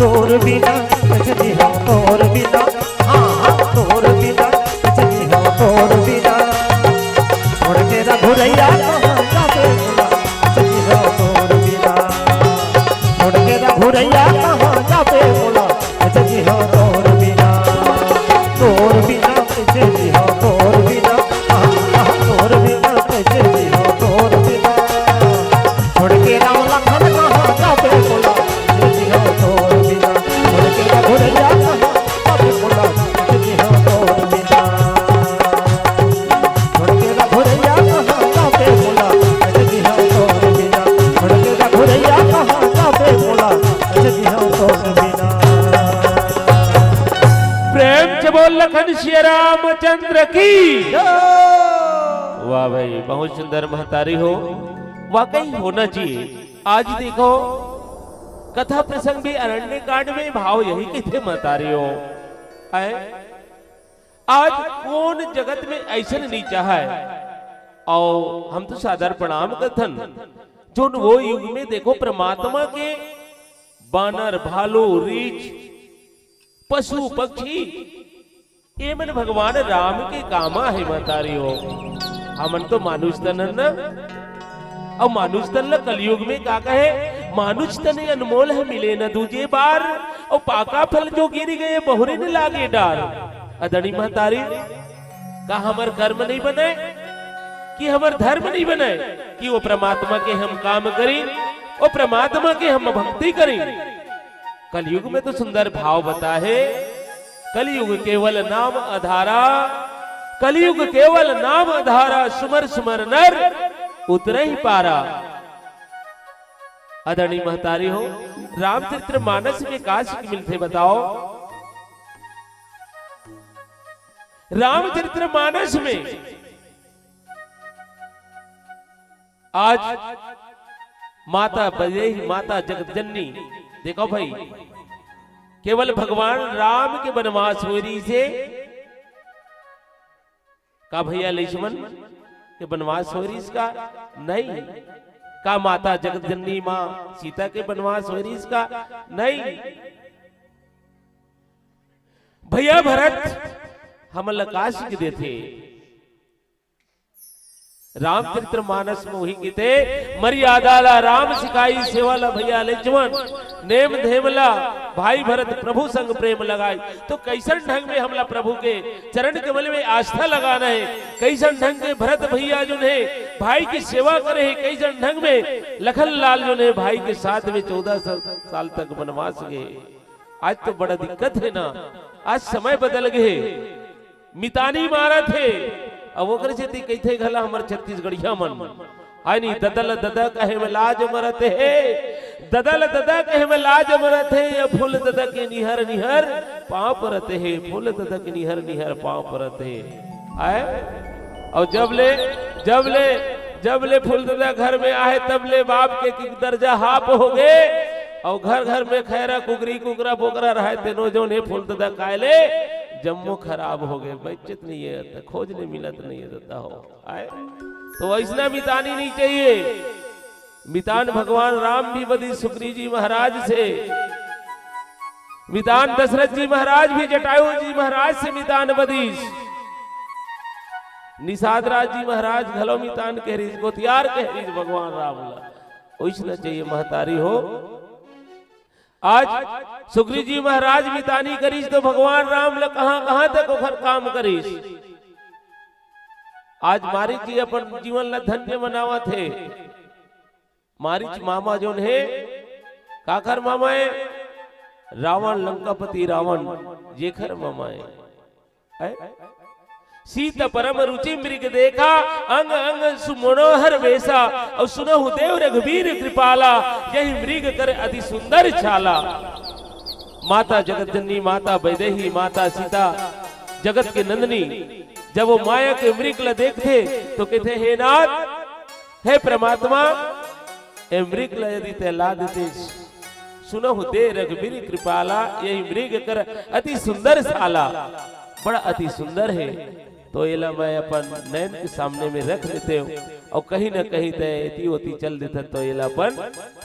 तोर बिना कैसे जियो तोर बिना, तोर बिना कैसे जियो तोर बिना। छोड़ के रघुरैया कहां जाबे मोला, कैसे जियो तोर बिना। छोड़ के रघुरैया कहां जाबे मोला, कैसे जियो तोर बिना। तोर बिना कैसे जियो तोर बिना, तोर बिना कैसे जियो तोर बिना। छोड़ के राम लखन कहां जाबे मोला, कैसे जियो तोर बिना। छोड़ वाह भाई, बहुत सुंदर महतारी हो, वाकई होना चाहिए। आज देखो कथा प्रसंग भी अरण्य कांड में भाव यही किथे महतारी हो आए। आज कौन जगत में ऐसा नहीं चाहा है, और हम तो साधारण प्रणाम कथन जो वो युग में देखो परमात्मा के बानर भालू रीछ पशु पक्षी ये मन भगवान राम के कामा है महतारी हो। हमन तो मानुष तन न, और मानुष तन कलयुग में का कहे, मानुष तन अनमोल है मिले न दूजे बार, और पाका फल जो गिर गए बहुरे न लागे डार। अदनी महतारी का हमर कर्म नहीं बने कि हमर धर्म नहीं बने कि वो परमात्मा के हम काम करें, वो परमात्मा के हम भक्ति करें। कलयुग में तो सुंदर भाव बता है, कलयुग केवल नाम आधारा, कलयुग केवल नाम आधारा, सुमर सुमर नर उतरे ही पारा। अदनी महतारी हो, रामचरित्र मानस में काश मिलते बताओ। रामचरित्र मानस में आज माता बजेही माता जगत जननी, देखो भाई केवल भगवान राम के वनवास होरी से का भैया लक्ष्मण के वनवास होरी इसका नहीं, का माता जगत जननी मां सीता के वनवास होरी इसका नहीं। भैया भरत हम लकाश के देते, रामचरित्र मानस में वही गीते मर्यादाला राम सिखाई सेवाला भैया लक्ष्मण नेम धेमला भाई भरत प्रभु संग प्रेम लगाई। तो कैसन ढंग में हमला प्रभु के चरण कमल में आस्था लगाना है, कैसन ढंग में भरत भैया जो है भाई की सेवा करे है, कैसन ढंग में लखन लाल जो है भाई के साथ में 14 साल तक वनवास गए। आज तो बड़ा दिक्कत है ना, आज समय बदल गए, मितानी मारा थे अब वो करे थे कहते घला हमार छत्तीसगढ़िया मन आई नहीं ददल ददा कहे में लाज मरते है, ददल ददा कहे में लाज मरते है, या फूल ददा के निहर निहर पांव परते है, फूल ददा के निहर निहर पांव परते है। आए और जब ले फूल ददा घर में आए तब ले बाप के दर्जा हाफ हो गए, और घर घर में खैरा कुकरी कुकरा बोकरा रहे तेनो जो ने फूल ददा कायले जम्मू खराब हो गए, बचत नहीं है, खोजने मिलत नहीं है हो आए। तो ऐसा मितानी नहीं चाहिए, मितान भगवान राम भी बदी सुग्रीव जी महाराज से, मितान दशरथ जी महाराज भी जटायु जी महाराज से मितान बदीश, निषाद राज जी महाराज घलो मितान कह रही गोतियार कह रही भगवान राम वैसा चाहिए महतारी हो। आज सुग्रीव जी महाराज मितानी करीस तो भगवान राम ल कहां तक ओखर काम करीस। आज मारिच जी अपन जीवन ला धन्य बनावा थे, मारिच मामा जो है काकर मामा है रावण लंकापति रावण जेखर मामा है। सीता परम रुचि मृग देखा अंग अंग सुमनोहर वेशा, और सुनहु देव रघुवीर कृपाला यही मृग कर अति सुंदर छाला। माता जगत जननी माता वैदेही माता सीता जगत के नंदनी जब वो माया के मृग ला देखते तो कहते हे नाथ हे परमात्मा ए मृग ला यदि तैला देते सुनहु दे रघुवीर कृपाला यही मृग कर अति सुंदर साला, बड़ा अति सुंदर है। तो ये ला मैं अपन नैन के सामने में रख लेते हूँ, और कहीं न कहीं तय होती चल देता तो ये ला अपन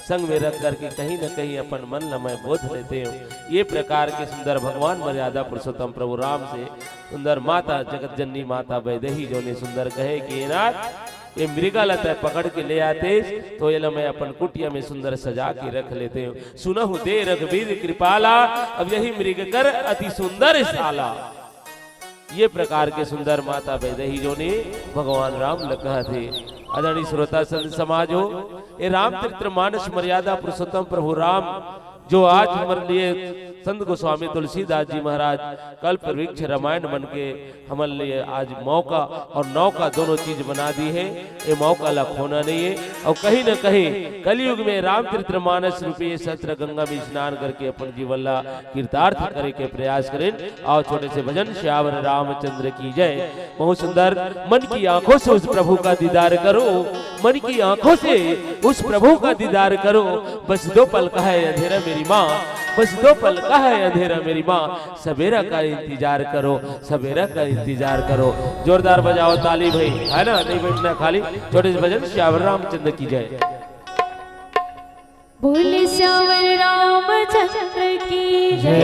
संग में रख करके कहीं न कहीं अपन मन ला मैं बोध लेते हूँ। ये प्रकार के सुंदर भगवान मर्यादा पुरुषोत्तम प्रभु राम से सुंदर माता जगत जननी माता वैदेही जो ने सुंदर कहे कि नाथ ये मृगा लता पकड़ के ले आते तो ये मैं अपन कुटिया में सुंदर सजा के रख लेते हूँ। सुनहु दे रघुवीर कृपाला अब यही मृग कर अति सुंदर साला। ये प्रकार के सुंदर माता वैदेही जो ने भगवान राम लखा थे। आदरणीय श्रोता संत समाज हो, ये रामचरित्र मानस मर्यादा पुरुषोत्तम प्रभु राम जो आज हमारे लिए संत गोस्वामी तुलसीदास जी महाराज कल्प वृक्ष रामायण बन के हमारे लिए आज मौका और नौका दोनों चीज बना दी है। ये मौका ला खोना नहीं है। और कहीं न कहीं कलयुग में रामचरितमानस रूपी सत्र गंगा में स्नान करके अपन जीवन ला कीर्तार्थ करे के प्रयास करें। और छोटे से भजन श्यावर रामचंद्र की जय। बहुत सुंदर। मन की आंखों से उस प्रभु का दीदार करो, मन की आंखों से उस प्रभु का दीदार करो। बस 2 पल का है अंधेरा मेरी माँ, बस 2 पल का है अंधेरा मेरी माँ। सवेरा का इंतजार करो, सवेरा का इंतजार करो। जोरदार बजाओ ताली भाई, है ना, नहीं बैठना खाली। छोटे से भजन श्यावर रामचंद्र की जय। बोले श्यावर रामचंद्र की जय।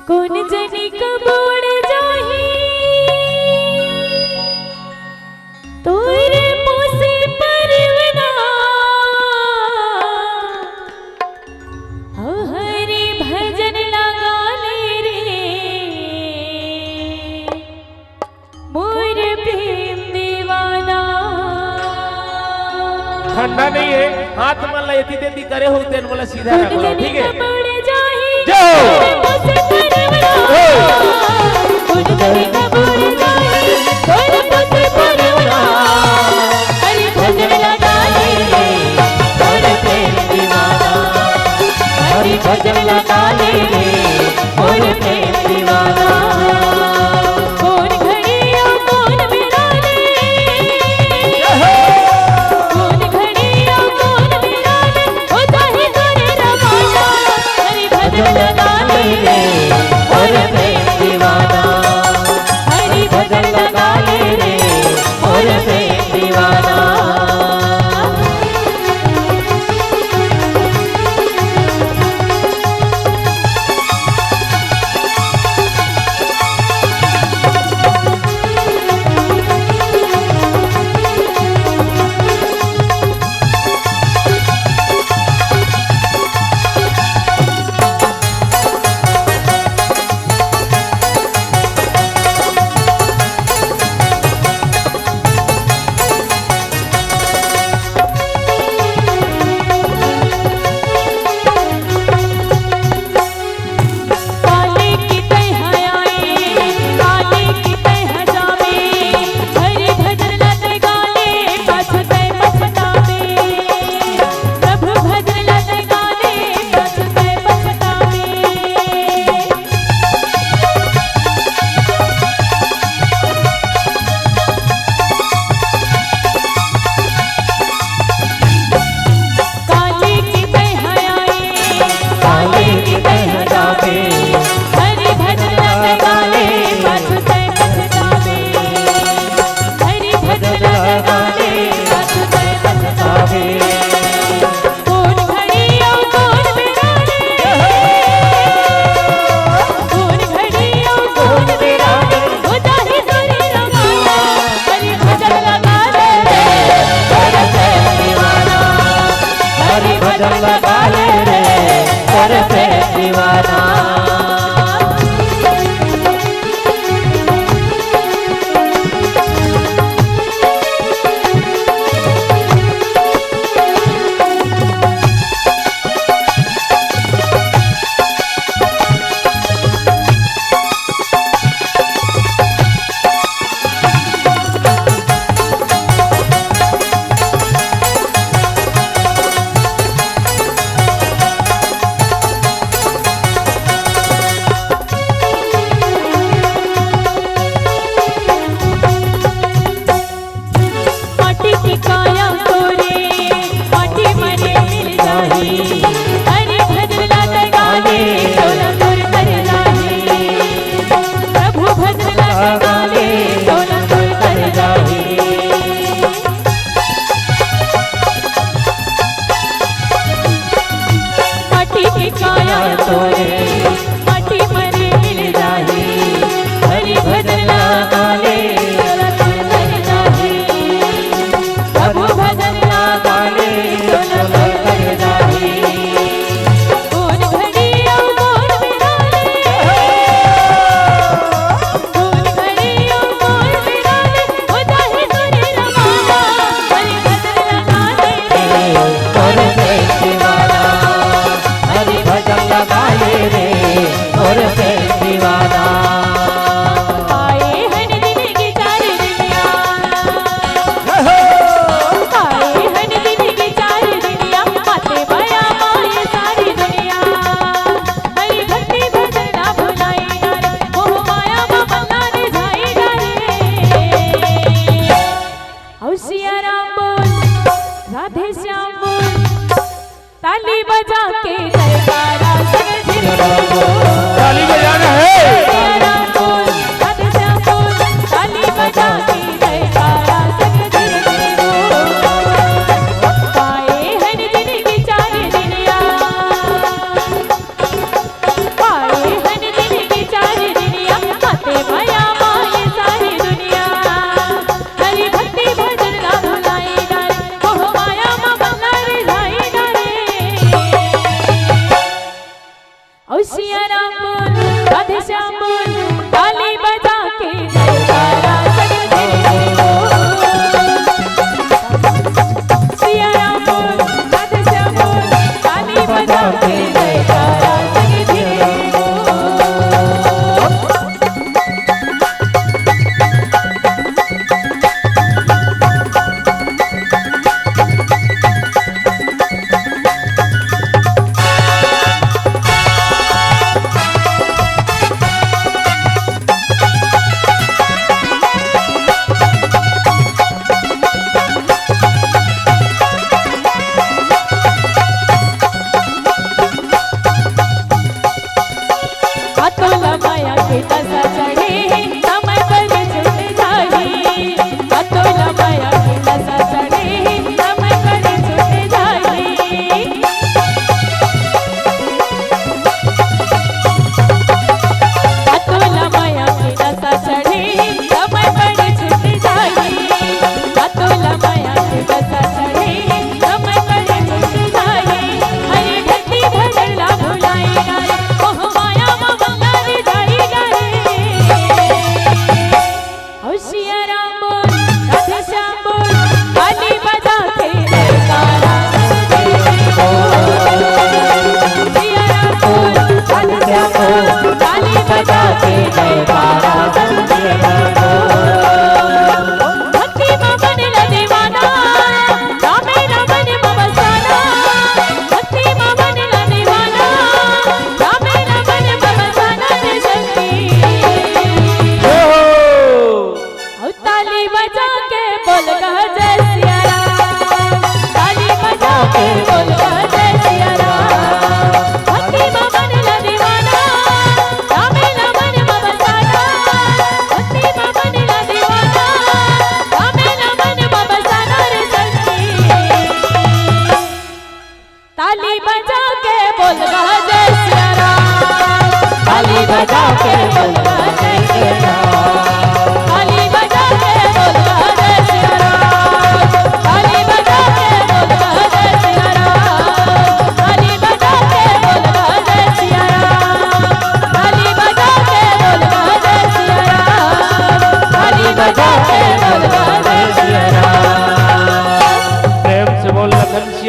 कौन जनी कबूल जाही तोरे पोसे परवना। हरि भजन लगा ले रे मोर प्रेम दीवाना। ठंडा नहीं है, हाथ मन ला यति देती करे हो तेन मला सीधा रख लो, ठीक है। भजन लगा ले रे मोर प्रेम दीवाना। कौन घड़िया कौन बिराले, कौन घड़िया कौन बिराले, हो जाहि तोरे रवाना। हरि भजन लगा ले रे मोर प्रेम दीवाना। हरि भजन लगा ले रे मोर प्रेम दीवाना।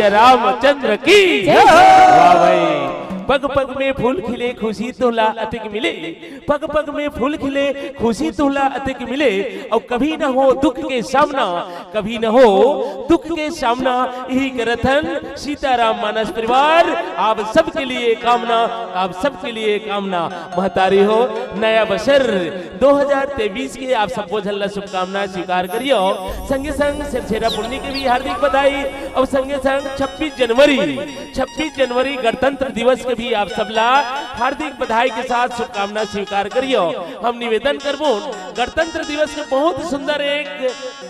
सिया रामचंद्र की जय हो। वाह भाई। पग पग में फूल खिले खुशी तोला अतिक मिले, पग पग में फूल खिले खुशी तोला अतिक मिले, और कभी न हो दुख के सामना, कभी न हो दुख के सामना, यही करथन सीताराम मानस परिवार। आप सबके लिए कामना, आप सबके लिए कामना। महतारी हो नया बशर 2023 के आप सबको झल्ला शुभकामना स्वीकार करियो। संगे संग सिरछेरा पुण्य की भी हार्दिक बधाई, और संगे संग 26 जनवरी गणतंत्र दिवस के भी आप सबला हार्दिक बधाई के साथ शुभकामना स्वीकार करियो। हम निवेदन करबो गणतंत्र दिवस के बहुत सुंदर एक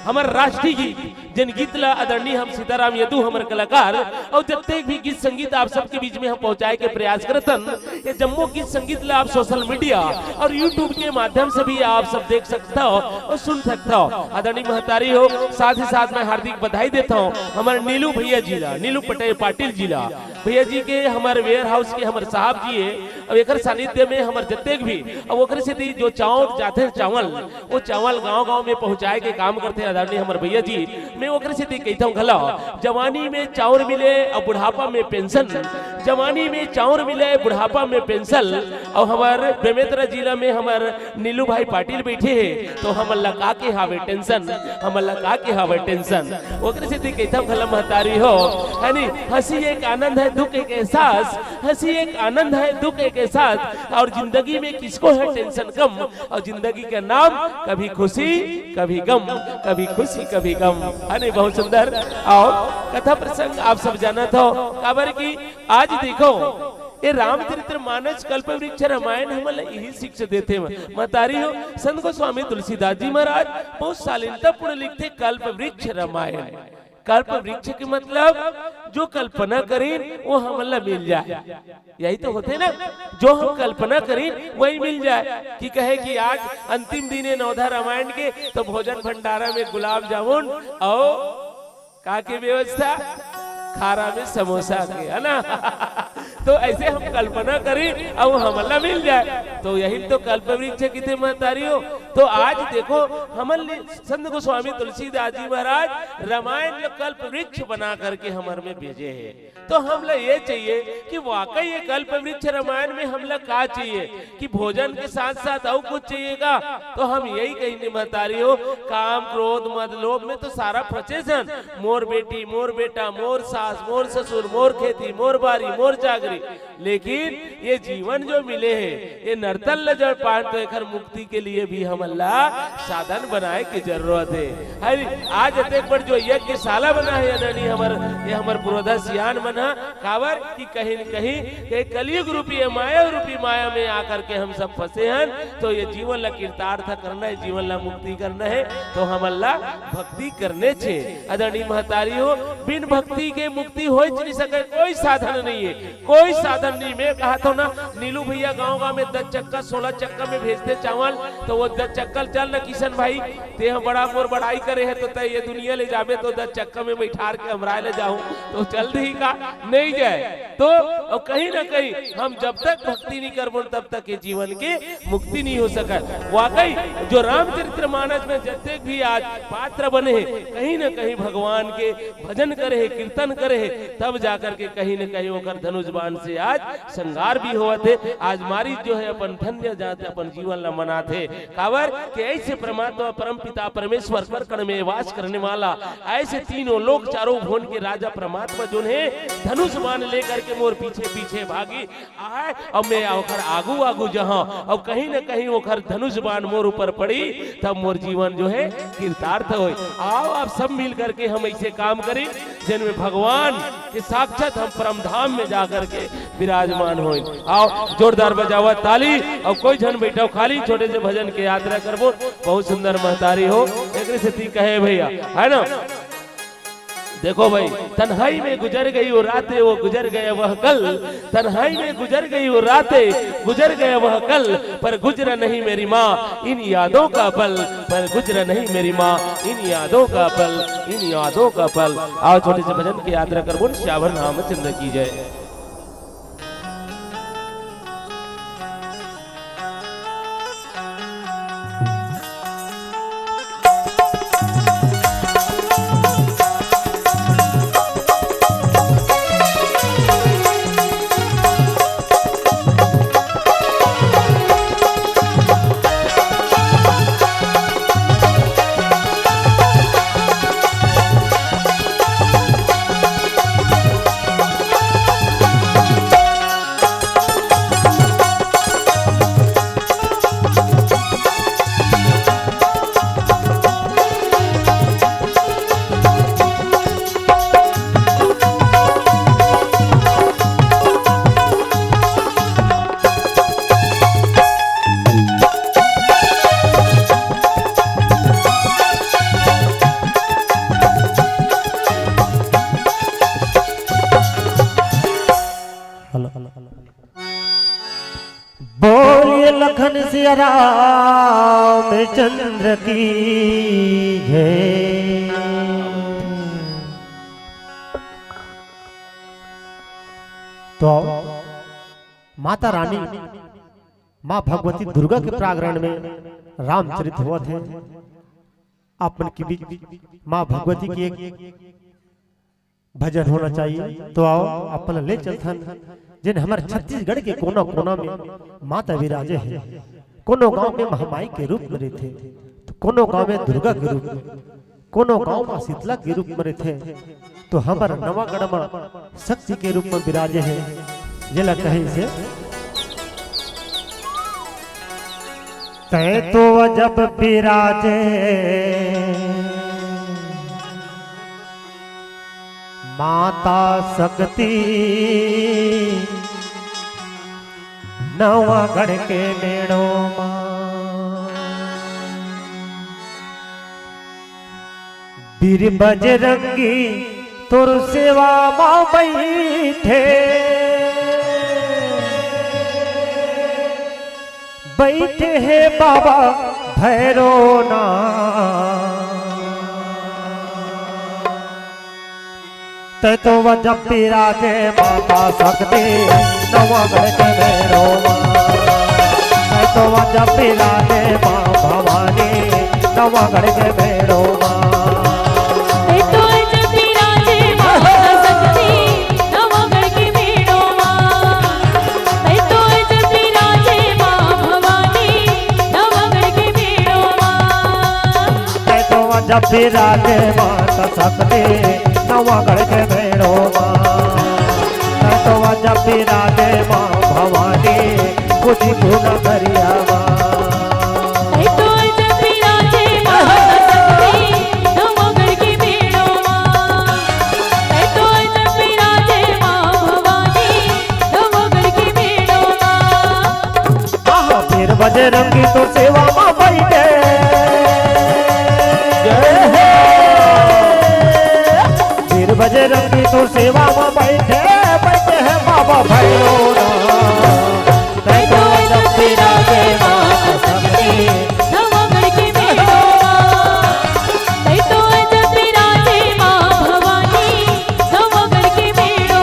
हमार राष्ट्रीय गीत जिन गीत ला आदरणीय हम सीताराम यदु हमारे कलाकार और जत्ते भी गीत संगीत आप सबके बीच में हम पहुंचाए के प्रयास करतन। ये जम्मू गीत संगीत ला आप सोशल मीडिया और यूट्यूब के माध्यम से भी आप सब देख सकते हो और सुन सकते हो। आदरणीय महतारी हो, साथ ही साथ मैं हार्दिक बधाई देता हूँ हमारे नीलू भैया जी ला, नीलू पटेल पाटिल जी ला, भैया जी के हमारे वेयर हाउस के हमारे साहब जी है। अब एक सानिध्य में हमारे जत्ते भी अब ओकरे से जो चावल जाते चावल वो चावल गांव गांव में पहुंचाए के काम करते आदरणीय हमारे भैया जी। मैं ओकरे से कहता हूँ घला जवानी में चावल मिले और बुढ़ापा में पेंशन, जवानी में चावल मिले बुढ़ापा में पेंशन। और हमारे बेमेतरा जिला में हमारे नीलू भाई पाटिल बैठे हैं तो हम लगा के हावे टेंशन, हम लगा के हावे टेंशन। ओकरे से कहता हूँ घला महतारी हो है नी, हंसी एक आनंद है दुख एक एहसास, हंसी एक आनंद है दुख एक एहसास। और जिंदगी में किसको है टेंशन कम, और जिंदगी का नाम कभी खुशी कभी गम, कभी खुशी कभी गम। है बहुत सुंदर। और कथा प्रसंग आप सब जाना था काबर की आज देखो ये रामचरित्र मानस कल्प वृक्ष रामायण हमें यही शिक्षा देते हैं। महतारी हो संत गोस्वामी तुलसीदास जी महाराज बहुत शालीनता पूर्ण लिखते कल्प वृक्ष रामायण। कल्प वृक्ष के मतलब जो कल्पना करें वो हमला मिल जाए, यही तो होते ना, जो हम कल्पना करें वही मिल जाए। कि कहे कि आज अंतिम दिन है नवधा रामायण के तो भोजन भंडारा में गुलाब जामुन और का के व्यवस्था खारा में समोसा के, है ना। तो ऐसे हम कल्पना करें और हमला मिल जाए, तो यही तो कल्प वृक्ष कितने महतारी हो। तो आज देखो हमने संत गोस्वामी तुलसीदास जी महाराज रामायण कल्प वृक्ष बना करके हमारे में भेजे हैं। तो हम लोग ये चाहिए कि वाकई ये कल्प वृक्ष रामायण में हम लोग का चाहिए कि भोजन के साथ साथ और कुछ चाहिएगा। तो हम यही कहेंगे महतारी हो, काम क्रोध मद लोभ में तो सारा फंसे, मोर बेटी मोर बेटा मोर सास मोर ससुर मोर खेती मोर बारी मोर जागरी। लेकिन ये जीवन जो मिले हैं ये नर्तन लजड़ पान तो एक मुक्ति के लिए भी हम अल्लाह साधन बनाए की जरूरत है। आज अतेक बड़ जो यज्ञ शाला बना है यानी ये हमार पूर्वधा सियान बना कावर की कहीं न कहीं कलयुग रूपी माया रूपी माया में आकर के हम सब फंसे हैं। तो ये जीवन ला कीर्तार्थ करना है, जीवन ला मुक्ति करना है, तो हम अल्लाह भक्ति करने छे। आदरणीय महतारी हो बिन भक्ति के मुक्ति हो नहीं सके, कोई साधन नहीं है, कोई साधन नहीं। मैं कहा था ना नीलू भैया गांव गांव में 10 चक्का 16 चक्का में भेजते चावल, तो वो 10 चक्का चल ना किशन भाई ते हम बड़ा मोर बढ़ाई करे है तो ये दुनिया ले जावे तो 10 चक्का में बैठार के हमरा ले जाऊं तो चल ही का नहीं जाए। तो और कहीं ना कहीं हम जब तक भक्ति नहीं करबो तब तक ये जीवन के मुक्ति नहीं हो सका। वाकई जो रामचरित्र मानस में जते भी आज पात्र बने हैं कहीं ना कहीं भगवान के भजन करे है कीर्तन करे है, तब जाकर के कहीं न कहीं होकर धनुष बाण से आज संगार भी हुआ थे। आज मारी जो है अपन धन्य जाते अपन जीवन ला मनाते कावर के ऐसे परमात्मा परम पिता परमेश्वर कण में वास करने वाला ऐसे तीनों लोग चारों भुवन के राजा परमात्मा जो है धनुष बाण लेकर के मोर पीछे पीछे भागी आए। अब मैं ओखर आगू आगू जहां अब कहीं न कहीं ओखर धनुष बाण मोर ऊपर पड़ी तब मोर जीवन जो है कीर्तार्थ हो। आओ आप सब मिल करके हम ऐसे काम करें जिनमें भगवान के साक्षात हम परम धाम में जाकर के विराजमान हो। आओ जोरदार बजावा ताली और कोई जन बैठा खाली छोटे से भजन के यात्रा करबो। बहुत सुंदर महतारी हो एक स्थिति कहे भैया, है ना। देखो भाई तन्हाई में गुजर गई वो रातें वो गुजर गया वह कल, तन्हाई में गुजर गई वो रातें गुजर गया वह कल, पर गुजरा नहीं मेरी माँ इन यादों का पल, पर गुजरा नहीं मेरी माँ इन यादों का पल, इन यादों का पल। आओ छोटे से भजन की यात्रा करबो। श्यावर रामचंद्र की जय। रामचंद्र की जय। तो माता रानी माँ भगवती दुर्गा के प्रांगण में रामचरित हुआ थे। अपन की बीच माँ भगवती की एक भजन होना चाहिए। तो आओ अपन ले चलथन जिन हमारे छत्तीसगढ़ के कोना कोना में माता विराजे हैं। कोनो गांव में महामाई के रूप में रहते, तो कोनो गांव में दुर्गा के रूप में, कोनो गांव में शीतला के रूप में रहते। तो हमारे नवागढ़ में शक्ति के रूप में विराजे हैं। जिला कहीं से तय तो जब विराजे माता शक्ति नवागढ़ के मेड़ो वीर बजरंगी तुर सेवा माँ बैठे बैठे है बाबा भैरोना। ते तो जब विराजे माता शक्ति नवागढ़ के मेड़ो ते तो जब विराजे माँ भवानी नवागढ़ के मेड़ो जब विराजे माता शक्ति नवागढ़ के मेड़ो तो जब विराजे माँ भवानी कुछ गुण करिया बजरंगी तो सेवा माँ बैठे वीर बजरंगी तो सेवा में बैठे बैठे हैं बाबा भैरोना। तो जब विराजे माता शक्ति नवागढ़ के मेड़ो तो जब विराजे माँ भवानी नवागढ़ के मेड़ो।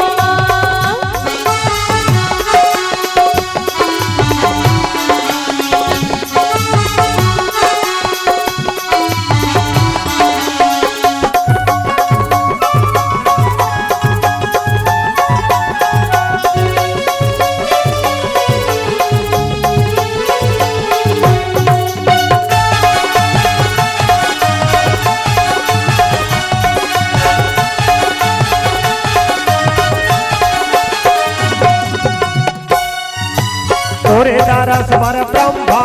स्वर ब्रह्मा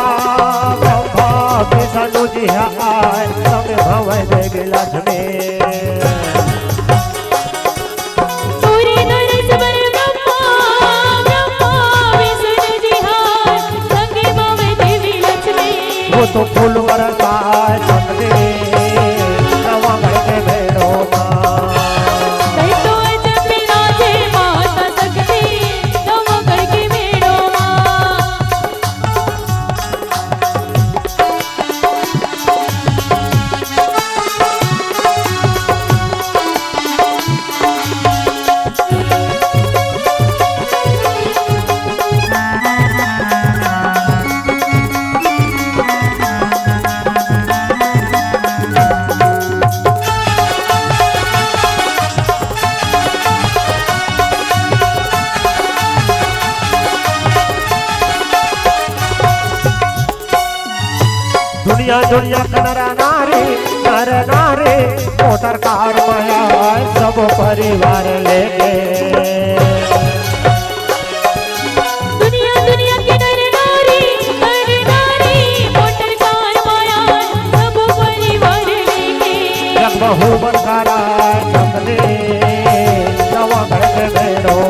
ब्रह्मा विष्णु जी आए सब भव देग लक्ष्मी वो तो फूल बरसाए सकते नवागढ़ के मेड़ो दुनिया दुनिया नर नारी मोटर कार माया सब परिवार लेके दुनिया दुनिया के नर नारी मोटर कार माया सब परिवार लेके जग बहु बरकारा सबने नवागढ़ के मेड़ो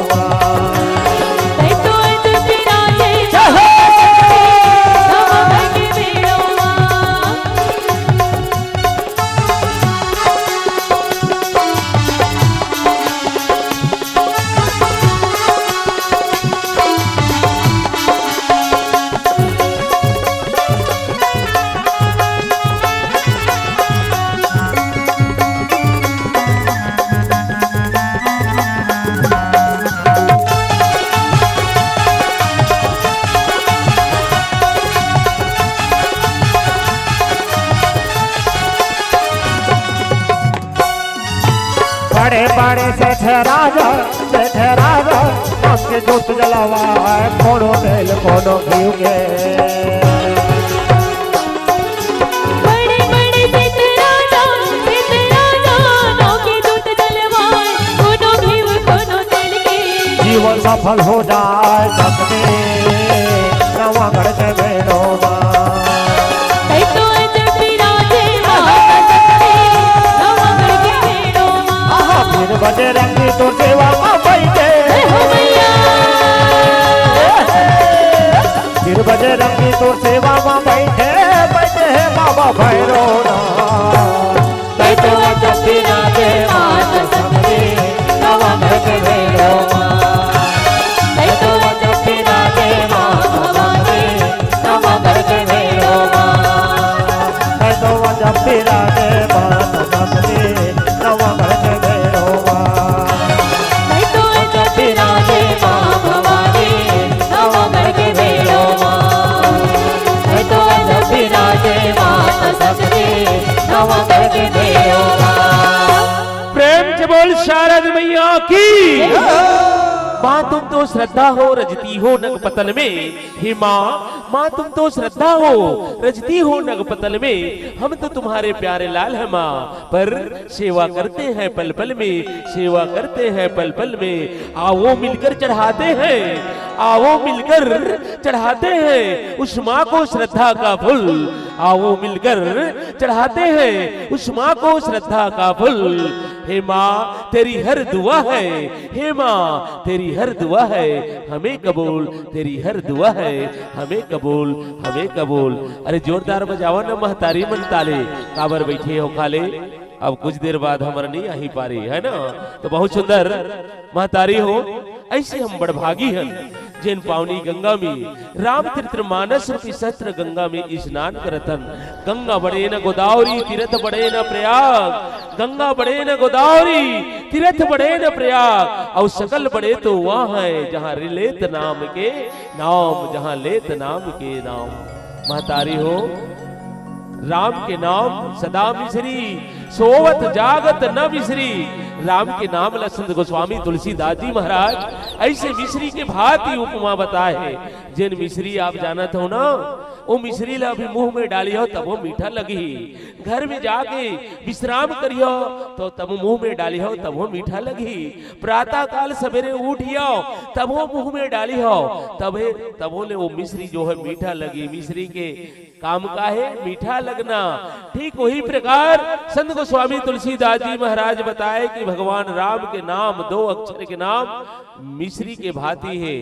बड़े बड़े सेठ राजा हमके जोत जलावा है कोनो बेल कोनो घीव के बड़े बड़े सेठ राजा नौकी दूत जलवाए कोनो घीव कोनो तेल के जीवन सफल हो जाए सकते नवा घर के बेड़ो तै तो अजब विराजे माता सकते नवा घर के बेड़ो फिर बजे रंगी तो सेवा में बैठे हो मैया फिर बजे रंगी तो सेवा में बैठे है बाबा भैरो तै तो अजब विराजे माता सकते नवा घर के बेड़ो तै तो अजब विराजे माता नवा घर के बेड़ो तो जब फिरा दे बात सकते नवा घर के बेड़ो तै तो अजब विराजे भवानी नवा घर के बेड़ो तै तो अजब विराजे माता सकते नवा घर के बेड़ो प्रेम से बोल शारद मैया की माँ तुम तो श्रद्धा हो रजती हो नग पतल में। हे माँ तुम तो श्रद्धा हो रजती हो नग पतल में। हम तो तुम्हारे प्यारे लाल है माँ, पर सेवा करते हैं पल पल में, सेवा करते हैं पल पल में। आओ मिलकर चढ़ाते हैं, आओ मिलकर चढ़ाते हैं उस माँ को श्रद्धा का फूल। आओ मिलकर चढ़ाते हैं उस माँ को श्रद्धा का फूल। हे माँ तेरी हर दुआ है, हे माँ तेरी हर दुआ है हमें कबूल, तेरी हर दुआ है हमें कबूल, हमें कबूल। अरे जोरदार बजावा ना महतारी मन ताले, काबर बैठे हो खाले। अब कुछ देर बाद हमारा नहीं आ ही पा रही है ना, तो बहुत सुंदर महतारी हो। ऐसे हम बड़भागी हैं जिन पावनी गंगा में रामतीर्थ मानस रूपी सत्र गंगा में स्नान करतन। गंगा बड़े न गोदावरी तीर्थ बड़े न प्रयाग, गंगा बड़े न गोदावरी तीर्थ बड़े न प्रयाग। और सकल बड़े तो वहाँ है जहाँ लेत नाम के नाम, जहाँ लेत नाम के नाम। महतारी हो राम के नाम सदा मिश्री, सोवत जागत न मिश्री। राम के नाम लसंत गोस्वामी तुलसीदास जी महाराज ऐसे मिश्री के भांति उपमा बताए। जिन मिश्री आप जानत हो ना, वो मिश्री ला अभी मुंह में डाली हो तब वो मीठा लगी। घर में जाके विश्राम करियो तो तब मुंह में डाली हो तब वो मीठा लगी। प्रातः काल सवेरे उठियो तब वो मुंह में डाली हो तब वो मिश्री जो है मीठा लगी। मिश्री के काम का है मीठा लगना। ठीक वही प्रकार संत गोस्वामी तुलसीदास जी महाराज बताए कि भगवान राम के नाम दो अक्षर के नाम मिश्री के भांति है।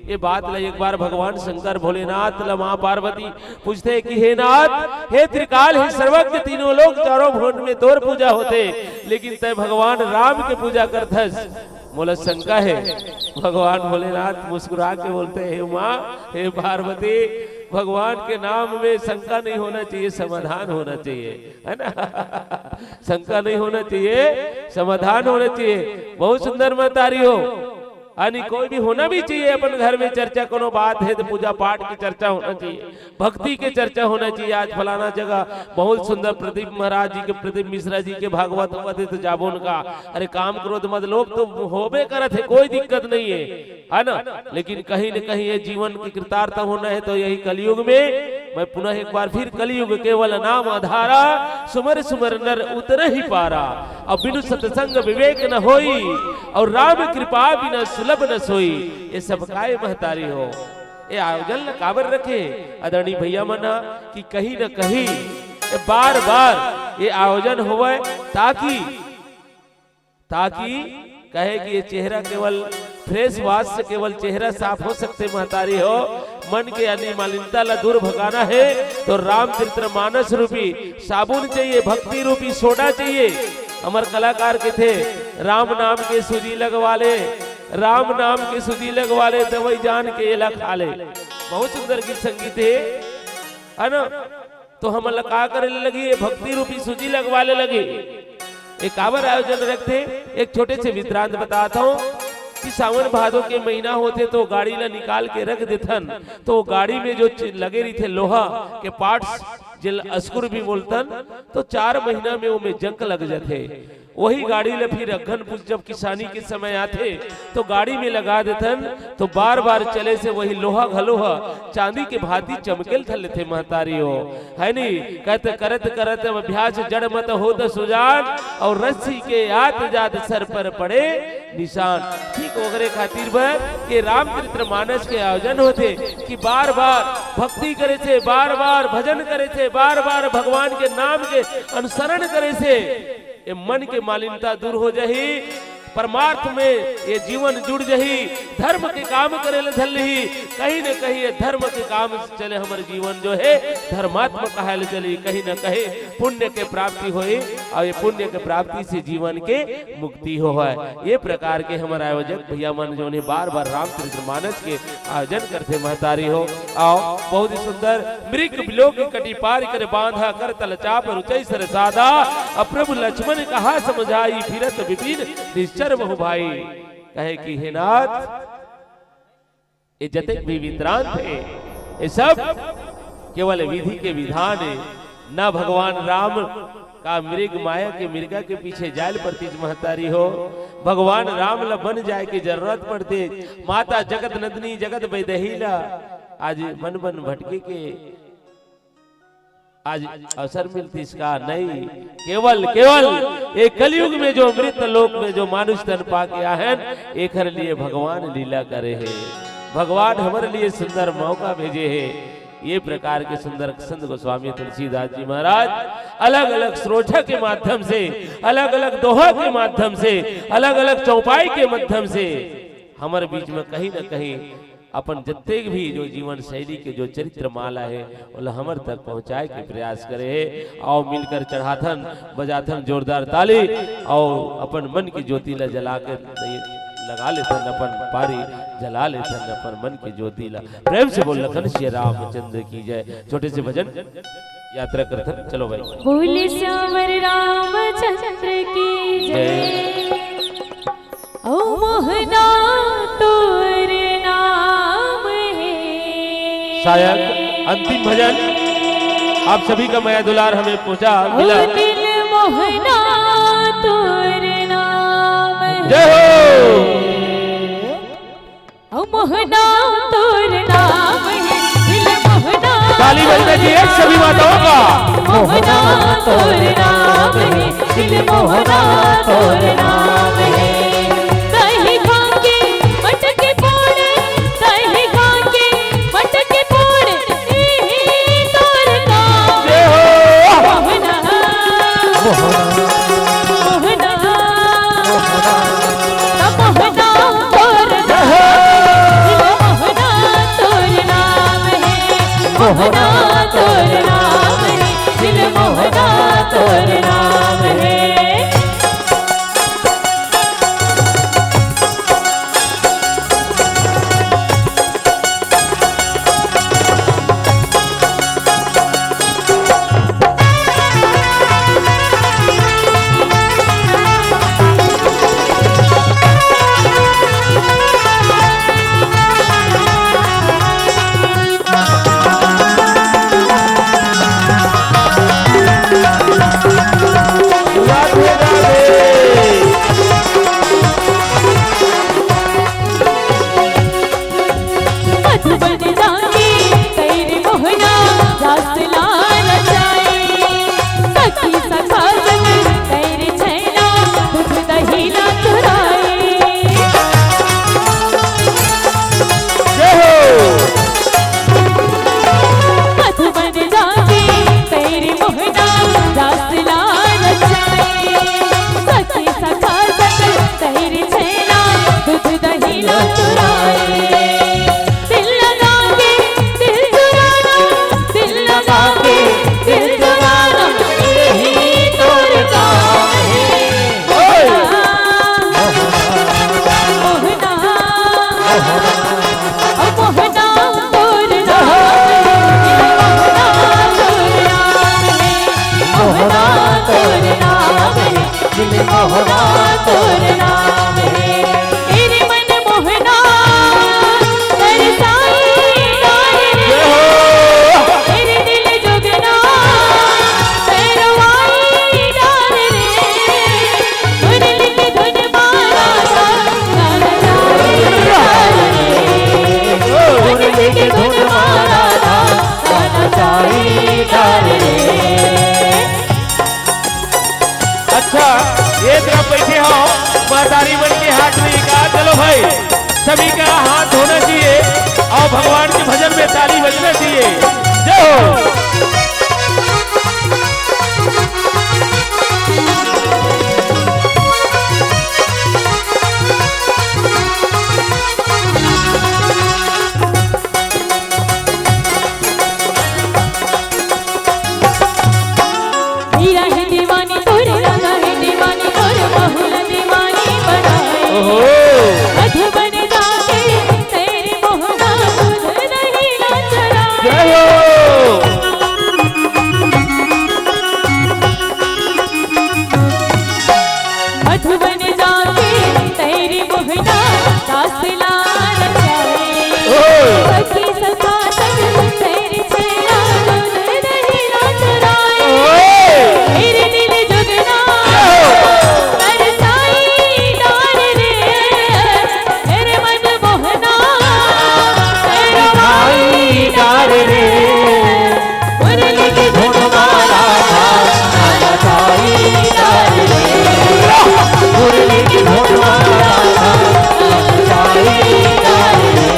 ये बात ला एक बार भगवान शंकर भोलेनाथ ला मां पार्वती पूछते कि हे नाथ, हे त्रिकाल, हे सर्वज्ञ, तीनों लोग चारों भुवन में तोर पूजा होते, लेकिन तय भगवान राम के पूजा करथस। मोला शंका है। भगवान भोलेनाथ मुस्कुरा के बोलते हे माँ, हे पार्वती, भगवान के नाम में शंका नहीं होना चाहिए, समाधान होना चाहिए, है ना। शंका नहीं होना चाहिए, समाधान होना चाहिए। बहुत सुंदर महतारी हो। यानी कोई भी होना भी चाहिए अपन घर में चर्चा, कोनो बात है तो पूजा पाठ की चर्चा होना चाहिए, भक्ति की चर्चा होना चाहिए। आज फलाना जगह बहुत सुंदर प्रदीप महाराज जी के, प्रदीप मिश्रा जी के भागवत हुआ थे तो जाबो उनका। अरे काम क्रोध मत लोग तो होबे करत है, कोई दिक्कत नहीं है ना। लेकिन कहीं न कहीं ये जीवन की कृतार्थ होना है तो यही कलयुग में, मैं पुनः एक बार फिर कलयुग केवल नाम आधारा, सुमर सुमर नर उतर ही पारा। अब बिनु सत्संग विवेक न होई, और राम कृपा बिना सुलभ न सोई। ये सब काय महतारी हो। ये आयोजन न काबर रखे आदरणीय भैया मना कि कहीं न कहीं बार बार ये आयोजन होवे ताकि कहे कि ये चेहरा केवल फ्रेश वाश से केवल चेहरा साफ हो सकते महतारी हो। मन के यानी मालिनता ला दूर भगाना है तो रामतीर्थ मानस रूपी साबुन चाहिए, भक्ति रूपी सोडा चाहिए। अमर कलाकार के थे राम नाम के सूजी लगवा ले, राम नाम के सूजी लगवा ले, दवाई जान के एला खा ले। बहुत सुंदर गीत संगीत है ना। तो हम का करे लगी, भक्ति रूपी सूजी लगवा ले लगी। एक काबर आयोजन रखते, एक छोटे से विद्रांत बताता हूँ कि सावन भादों के महीना होते तो गाड़ी ला निकाल के रख देथन, तो गाड़ी में जो लगे रही थे लोहा के पार्ट्स जिल अस्कुर भी बोलतन, तो 4 महीना में वो में जंक लग जाते। वही गाड़ी ले फिर अघन जब किसानी के समय आते तो गाड़ी में लगा देथन तो बार बार चले से वही लोहा घलोहा चांदी के भांति चमकेल थले थे महतारी हो है नी कहते करत करत अभ्यास जड़ मत हो तो सुजान और रस्सी के आत जात सर पर पड़े निशान। ठीक वगैरह खातिर के रामचरित्र मानस के आयोजन होते कि बार बार भक्ति करे से, बार बार भजन करे से, बार बार भगवान के नाम के अनुसरण करे से ये मन के मालिन्यता दूर हो जाही, परमार्थ में ये जीवन जुड़ जही, धर्म के काम करे ले धल ही कहीं न कहीं ये धर्म के काम चले हमारे जीवन जो है धर्मात्मक कहल चली, कहीं न कहीं पुण्य के प्राप्ति होई और ये पुण्य के प्राप्ति से जीवन के मुक्ति हो है। ये प्रकार के हमारे आयोजक भैया मन जो ने बार बार रामचरित्र मानस के आयोजन करते महतारी हो आओ बहुत ही सुंदर मृग बिलो की कटी पार कर बांधा कर तल चाप रुचै सर सादा अप्रभु लक्ष्मण कहा समझाई फिरत विपिन निश्चर बहु भाई कहे कि हे नाथ ये जतक भी विद्रांत है ये सब केवल विधि के विधान है, न भगवान राम का मृग माया के मृगा के पीछे जायल प्रतीज महतारी हो, भगवान राम ला बन जाए की जरूरत पड़ते, माता जगत नंदिनी जगत वैदहीला आज मन बन भटके के आज अवसर मिलती इसका नहीं, केवल केवल एक कलयुग में जो अमृत लोक में जो मानुष तन पाके आहन एक हर लिए भगवान लीला करे है, भगवान हमारे लिए सुंदर मौका भेजे है। ये प्रकार के सुंदर संत गोस्वामी तुलसीदास जी महाराज अलग अलग श्रोठा के माध्यम से, अलग अलग दोहा के माध्यम से, अलग अलग चौपाई के माध्यम से हमारे बीच में कहीं न कहीं अपन जितने भी जो जीवन शैली के जो चरित्र माला है वो हमर तक पहुंचाए के प्रयास करे है। आओ मिलकर चढ़ाथन बजाथन जोरदार ताली और अपन मन की ज्योति ला जला कर लगा लेथन, अपन पारी जला लेथन अपन मन की ज्योति ला। प्रेम से बोल लखन श्री रामचंद्र की जय। छोटे से भजन यात्रा करथन, चलो भाई। बोले श्यावर रामचंद्र की जय। ओ मोहना तोर नाम है। शायद अंतिम भजन आप सभी का माया दुलार हमें पहुंचा मिला। ओ दिल मोहना तोर नाम है। जय हो। ओ मोहना तोर नाम है, दिल मोहना। ताली बजने की एक सभी माताओं का। मोहना तोर नाम है, दिल मोहना तोर नाम है। दही खाके मटके फोड़, दही खाके मटके फोड़, यही तोर काम। जय हो। मोहना मोहना मोहना तोर नाम है, मोहना तोर नाम है, दिल मोहना तोर नाम है। अच्छा ये तरफ बैठे हो महतारी बन के हाथ में का चलो भाई सभी का हाथ धोना चाहिए और भगवान के भजन में ताली बजना चाहिए। जय हो। हीरा है दीवानी तोरे राधा है दीवानी तोरे बहुल दीवानी बनाए ओहो मधुबन जाके तेरे मोहना दूध नहीं ना चराए। जय हो। मधुबन जाके तेरी मोहना दासला रचाए सखी सखा तक तेरी छेड़ा दूध नहीं ना चराए। मेरे दिल जुगना बरसाई डाल रे मेरे मन मोहना तेरा भाई डाल रे मुरली की धुन मारा था साई डाल रे मुरली की धुन मारा था साई डाल रे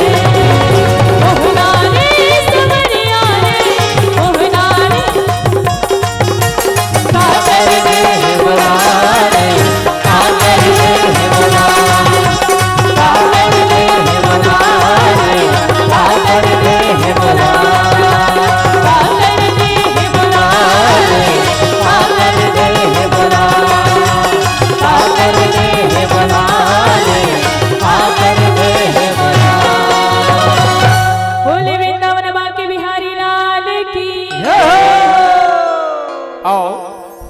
मोहना रे समरिया रे मोहना रे काकर दे बुलारे काकर दे बुलारे काकर दे बुलारे काकर दे बुलारे काकर दे बुलारे काकर दे बुलारे काकर दे बुलारे काकर दे बुलारे। बोले वृंदावन बांके बिहारी लाल की। आओ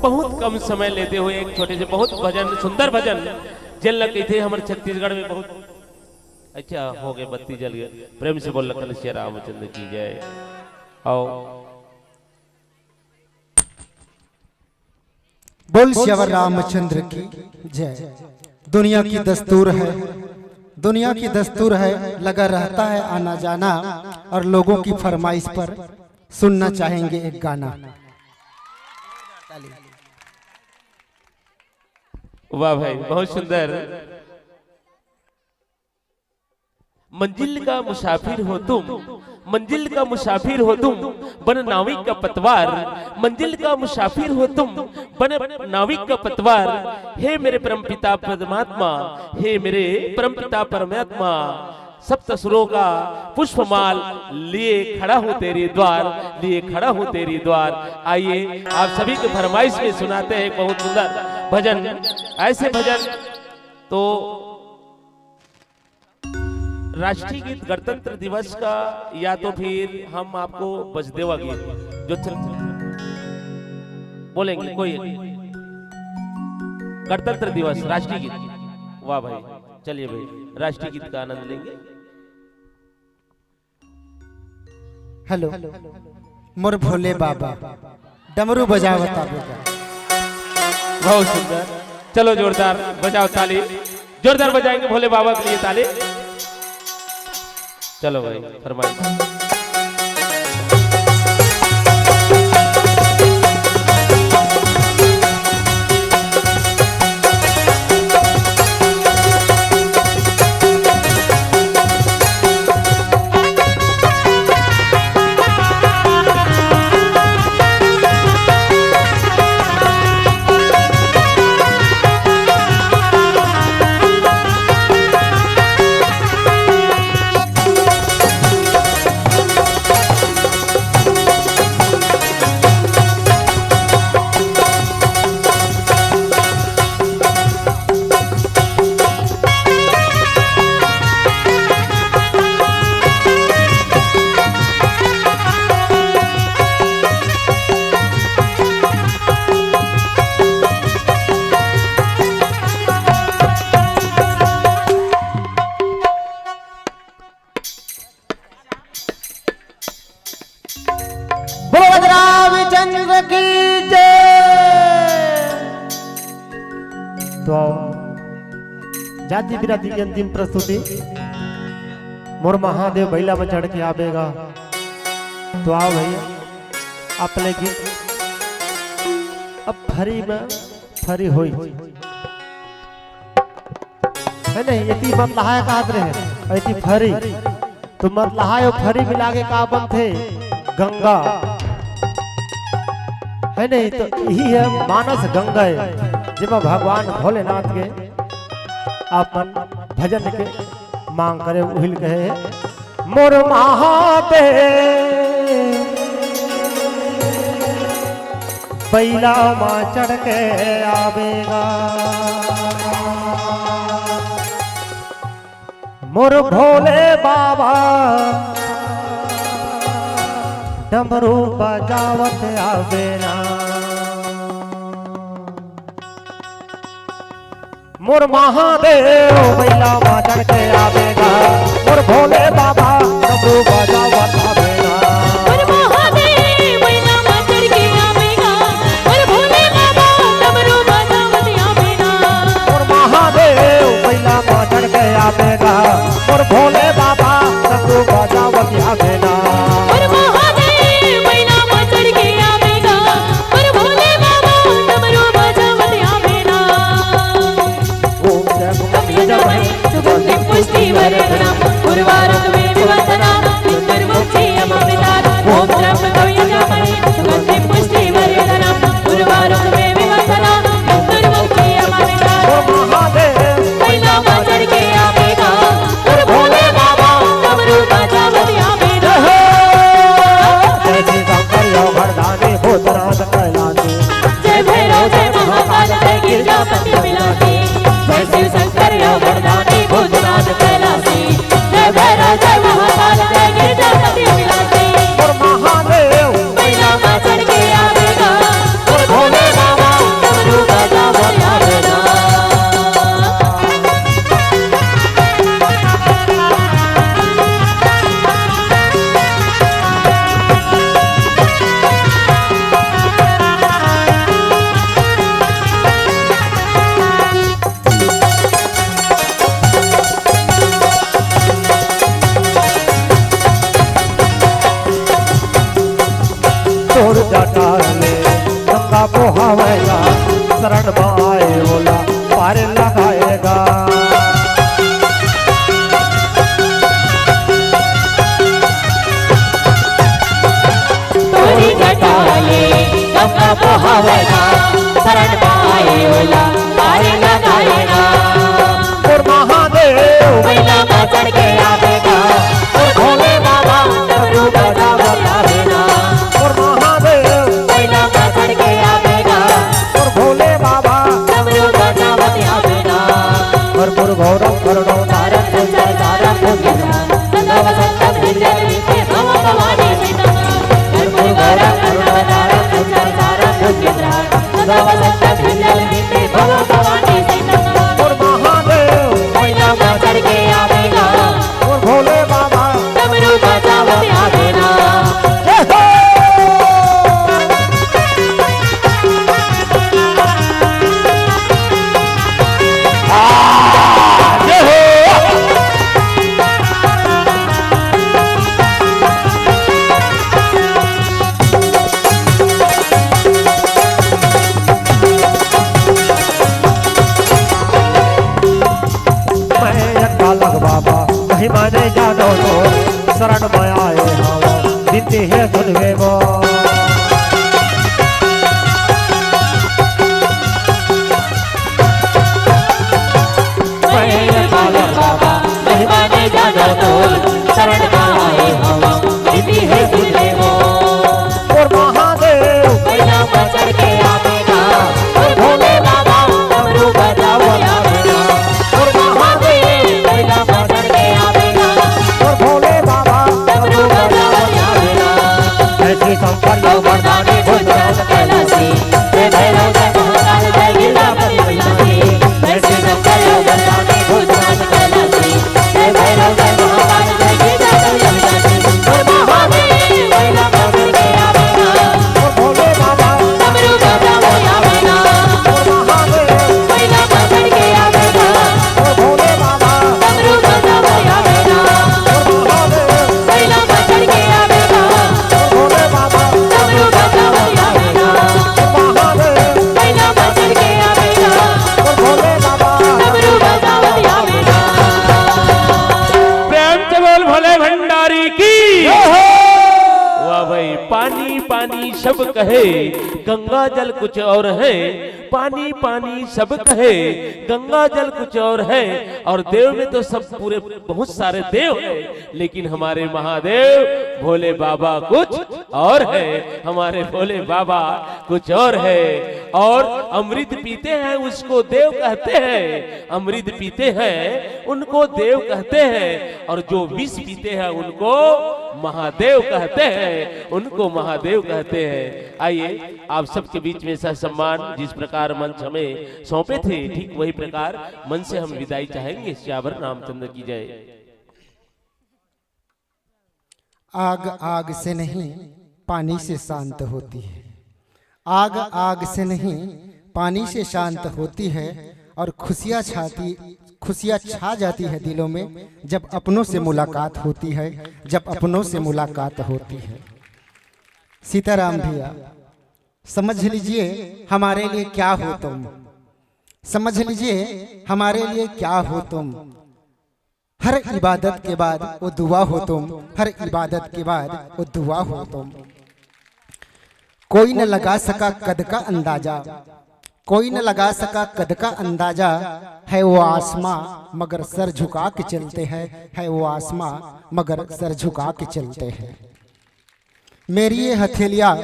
बहुत कम समय लेते हुए एक छोटे से बहुत भजन सुंदर भजन जल लगे थे हमारे छत्तीसगढ़ में बहुत अच्छा हो गए बत्ती जल गए प्रेम से बोल लखन श्री रामचंद्र की जय। आओ बोल श्यावर रामचंद्र की जय। दुनिया की दस्तूर है, दुनिया की दस्तूर है, लगा रहता है आना जाना और लोगों की फरमाइश पर सुनना चाहेंगे एक गाना। वाह भाई बहुत सुंदर। मंजिल का मुसाफिर हो तुम, मंजिल का मुसाफिर हो तुम, बन नाविक का पतवार। मंजिल का मुसाफिर हो तुम, बन नाविक का पतवार। हे मेरे परमपिता परमात्मा, हे मेरे परमपिता परमात्मा, सप्त सुरों का पुष्पमाल लिए खड़ा हूँ तेरे द्वार, लिए खड़ा हूँ तेरे द्वार। आइए आप सभी के फरमाइश में सुनाते हैं बहुत सुंदर भजन। ऐसे भजन तो राष्ट्रीय गीत गणतंत्र दिवस का या तो फिर हम आपको बजदेवा गीत जो बोलेंगे कोई गणतंत्र दिवस राष्ट्रीय गीत। वाह भाई चलिए भाई राष्ट्रीय गीत का आनंद लेंगे। हेलो मोर भोले बाबा डमरू बजावता बेटा। बहुत सुंदर। चलो जोरदार बजाओ ताली, जोरदार बजाएंगे भोले बाबा के लिए ताली। चलो भाई फरमाइए। तो जाति बिराती की अंतिम प्रस्तुति मोर महादेव बैला में चढ़ के आवेगा। तो आओ भैया अपने की अब फरी में फरी हुई है नहीं यति मत लहाय का रहे यति फरी तो मत लहाय और फरी मिला के का बनते गंगा है नहीं तो यही है मानस गंगा जिसमें भगवान भोलेनाथ के अपन भजन के मांग करे उहिल कहे मोर महादेव बैला माँ चढ़ के आवेगा मोर भोले बाबा डमरू बजावत आवेना मोर महादेव बैला माँ चढ़ के आवेगा मोर भोले बाबा डमरू बजावत आवेगा मोर महादेव बैला माँ चढ़ के आवेगा मोर भोले बाबा डमरू बजावत आवेगा मोर महादेव बैला माँ चढ़ के आवेगा मोर भोले बाबा डमरू बजावत आवेगा मोर महादेव बैला माँ चढ़ के आवेगा मोर भोले बाबा डमरू बजावत आवेगा ओम जय कपिल जय सुगंधि पुष्टि वर्धना उर्वारुक में विवर्धना निर्मुक्ति अमृतात् ओम ब्रह्म कवि जय सुगंधि पुष्टि वर्धना उर्वारुक में विवर्धना निर्मुक्ति अमृतात् महादेव बैला माँ चढ़ के आवेगा मोर भोले बाबा डमरू बजावत आवेगा जय श्री शंकर यो वरदानी भूतनाथ कैलासी जय भैरव जय महाकाल जय गिरजापति विलासी जय शिव शंकर यो वरदानी भूतनाथ कैलासी जय भैरव जय महाकाल जय गिरजापति विलासी और महादेव बैला माँ चढ़ के आवेगा मोर भोले बाबा डमरू बजावत आवेगा तोर जटार में गंगा बहावेगा शरण में आए बोला पार लगाएगा तोरी जटाले गंगा बहावेगा शरण पाए ओला पार लगाएगा और महादेव बैला माँ चढ़ के आवेगा और भोले बाबा डमरू बजावत आवेगा और महादेव बैला माँ चढ़ के आवेगा और भोले बाबा डमरू बजावत आवेगा और गौरव करुणो तारक संजय तारक भुजंगा सदा वसंतम हृदय रीते भव भवानी सीता कर्पूर गौरव करुणा तारक संजय तारक भुजंगा सदा वसंतम हृदय रीते भव भवानी सीता और महादेव बैला माँ चढ़ के आवेगा और भोले बाबा डमरू बजावत आवेगा बाबा कहीं माने जानो तो शरण में आए हवा बिनती है सुनवे वो बाबा महिमा ने जानो तो शरण में आए हवा इति है सुनदेवो और महादेव बैला माँ चढ़ के आवेगा और भोले बाबा डमरू बजावत आवेगा और महादेव बैला माँ चढ़ के आवेगा और भोले बाबा डमरू बजावत आवेगा जय श्री शंकर यो वरदानी भूतनाथ कैलासी जय भैरव जय महाकाल जय गिरजापति विलासी जय श्री शंकर यो वरदानी भूतनाथ कैलासी जय भैरव जय महाकाल जय गिरजापति विलासी सब कहे गंगा जल कुछ और है, पानी पानी सब कहे गंगा जल कुछ और है। और देव में तो सब पूरे बहुत सारे देव हैं, लेकिन हमारे महादेव भोले बाबा कुछ और है, हमारे भोले बाबा कुछ और है। और अमृत पीते हैं उसको देव कहते हैं, अमृत पीते हैं उनको देव कहते हैं, और जो विष पीते हैं उनको महादेव कहते हैं, उनको महादेव कहते हैं। आइए आप सबके बीच में सह सम्मान जिस प्रकार मंच हमें सौंपे थे, ठीक वही प्रकार मन से हम विदाई चाहेंगे। श्यावर रामचंद्र की जय। आग आग से नहीं पानी से शांत होती है, आग आग से नहीं पानी से शांत होती है, और खुशियाँ छा जाती है दिलों में जब अपनों से मुलाकात होती है, जब अपनों से मुलाकात होती है। सीताराम भैया समझ लीजिए हमारे लिए क्या हो तुम, समझ लीजिए हमारे लिए क्या हो तुम। हर इबादत के बाद वो दुआ हो तुम, हर इबादत के बाद वो दुआ हो तुम। कोई न लगा सका कद का अंदाजा, कोई न लगा सका कद का अंदाजा, है वो आसमां मगर सर झुका के चलते हैं, है वो आसमां मगर सर झुका के चलते हैं। मेरी ये हथेलियाँ,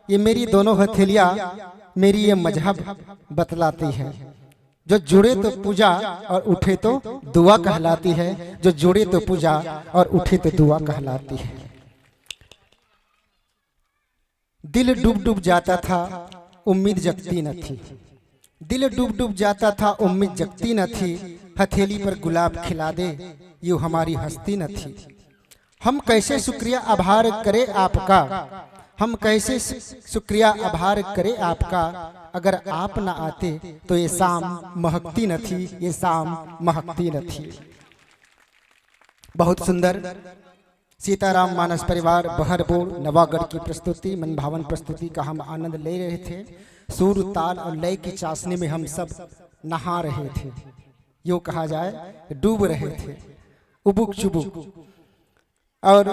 ये मेरी दोनों हथेलियाँ मेरी ये मजहब बतलाती है। जो जुड़े तो पूजा और उठे तो दुआ कहलाती है, जो जुड़े तो पूजा और उठे तो दुआ कहलाती है। दिल डूब डूब जाता था उम्मीद जगती न थी, दिल डूब डूब जाता था उम्मीद जगती न थी, हथेली पर गुलाब खिला दे यूं हमारी हस्ती न थी। हम कैसे शुक्रिया आभार करें आपका, हम कैसे शुक्रिया आभार करें आपका, अगर आप न आते तो ये शाम महकती न थी, ये शाम महकती न थी। बहुत सुंदर सीताराम मानस परिवार बहरबोड़ नवागढ़ की प्रस्तुति, मनभावन प्रस्तुति का हम आनंद ले रहे थे। सुर ताल और लय की चाशनी में हम सब नहा रहे थे, यूँ कहा जाए डूब रहे थे, उबुक चुबुक। और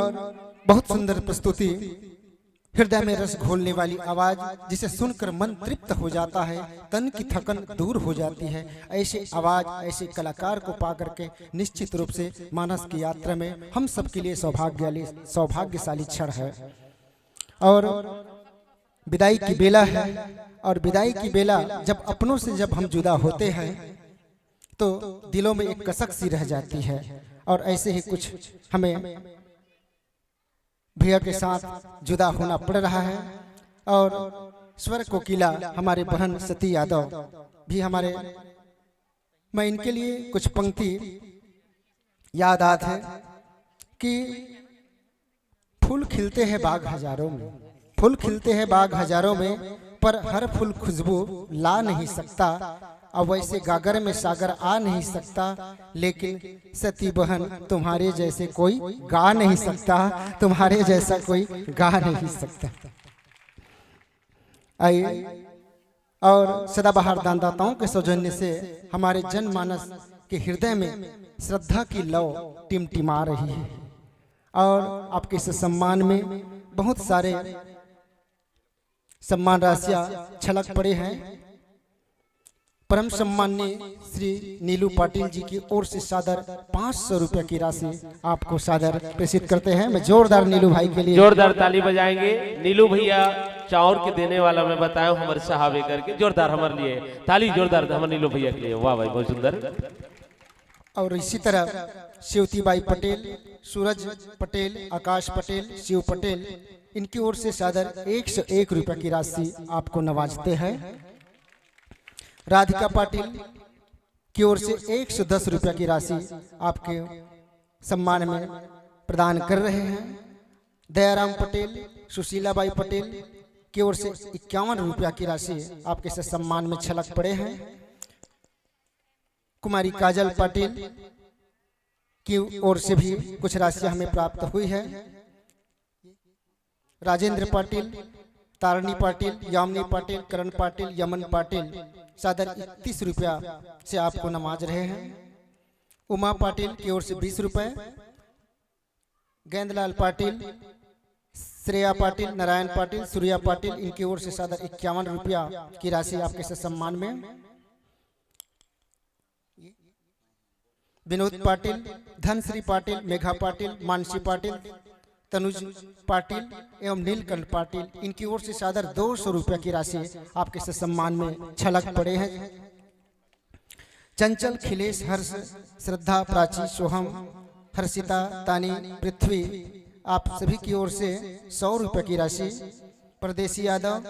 बहुत सुंदर प्रस्तुति, हृदय में रस घोलने वाली आवाज जिसे सुनकर मन तृप्त हो जाता है, तन की थकन दूर हो जाती है। ऐसे आवाज, ऐसे कलाकार को पा करके निश्चित रूप से मानस की यात्रा में हम सबके लिए सौभाग्यशाली क्षण है। और विदाई की बेला है, और विदाई की बेला जब अपनों से जब हम जुदा होते हैं तो दिलों में एक कसक सी रह जाती है। और ऐसे ही कुछ हमें भैया के साथ जुदा होना पड़ रहा है। और स्वर कोकिला हमारे बहन सती यादव भी हमारे, मैं इनके लिए कुछ पंक्ति याद आती है कि फूल खिलते हैं बाग हजारों में, फूल खिलते हैं बाग हजारों में, पर हर फूल खुशबू ला नहीं सकता, और वैसे गागर में सागर आ नहीं सकता, लेकिन सती बहन तुम्हारे जैसे कोई गा नहीं सकता, तुम्हारे जैसा कोई गा नहीं सकता। आइए, और सदाबहार दानदाताओं के सौजन्य से हमारे जनमानस के हृदय में श्रद्धा की लौ टिमटिमा रही है। और आपके इस सम्मान में बहुत सारे सम्मान राशियां छलक पड़े हैं। परम सम्माननीय श्री नीलू पाटिल जी की ओर से सादर 500 रुपए की राशि आपको सादर प्रेषित करते हैं। मैं जोरदार नीलू भाई के लिए जोरदार ताली बजाएंगे। नीलू भैया चाउर के देने वाला मैं बताया हूँ हमारे साहबे करके, जोरदार हमारे लिए ताली, जोरदार हमारे नीलू भैया के लिए। वाह भाई बहुत सुंदर। और इसी तरह शिवतीबाई पटेल, सूरज पटेल, आकाश पटेल, शिव पटेल, इनकी ओर से सादर 101 रुपए की राशि आपको नवाजते हैं। राधिका पाटिल की ओर से 110 रुपए की राशि आपके सम्मान में प्रदान कर रहे हैं। दयाराम पटेल, सुशीलाबाई पटेल की ओर से 51 रुपया की राशि आपके से सम्मान में छलक पड़े हैं। कुमारी काजल पाटिल की ओर से भी कुछ राशियां हमें प्राप्त हुई है। राजेंद्र पाटिल, तारणी पाटिल, यामिनी पाटिल, करण पाटिल, यमन पाटिल सादर 31 रुपया से आपको नवाज रहे हैं। उमा पाटिल की ओर से 20 रुपए, गेंदलाल पाटिल श्रेया पाटिल, नारायण पाटिल, सूर्या पाटिल, इनकी ओर से सादर 51 रुपया की राशि आपके सम्मान में। विनोद पाटिल, धनश्री पाटिल, मेघा पाटिल, मानसी पाटिल, तनुज पाटिल एवं नीलकंठ पाटिल, इनकी ओर से सादर 200 रुपया की राशि आपके सम्मान में छलक पड़े हैं। चंचल, खिलेश, हर्ष, श्रद्धा, प्राची, सोहम, हर्षिता, तानी, पृथ्वी, आप सभी की ओर से 100 रुपये की राशि। परदेसी यादव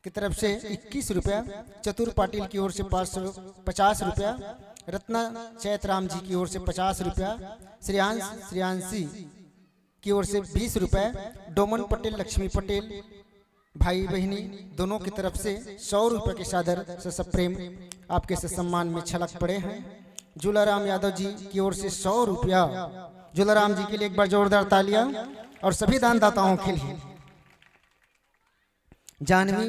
की तरफ से 21 रुपया, चतुर पाटिल की ओर से 50 रुपया, रत्ना चैतराम जी की ओर से 50 रुपया, श्रेयांशी की ओर से 20 रुपये, डोमन पटेल, लक्ष्मी पटेल, भाई बहनी दोनों की तरफ से 100 रुपये के सादर सप्रेम आपके सम्मान में छलक पड़े हैं। झूलाराम यादव जी की ओर से 100 रुपया। झूलाराम जी के लिए एक बार जोरदार तालियां और सभी दानदाताओं के लिए। जानवी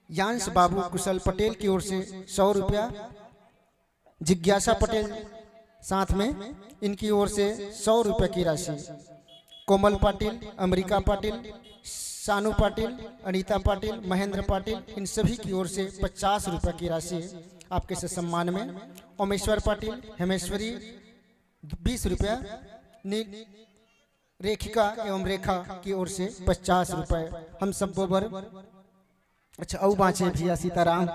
यांश बाबू कुशल पटेल की ओर से 100 रुपया। जिज्ञासा पटेल साथ में, इनकी ओर से 100 रुपये की राशि। कोमल पाटिल, अमरिका पाटिल, सानू पाटिल, अनीता पाटिल, महेंद्र पाटिल, इन सभी की ओर से 50 रुपये की राशि आपके सम्मान में। ओमेश्वर पाटिल, हेमेश्वरी 20 रुपया। रेखिका एवं रेखा की ओर से 50 रुपये। हम सब बोबर अच्छा औ बाँचे भैया सीताराम।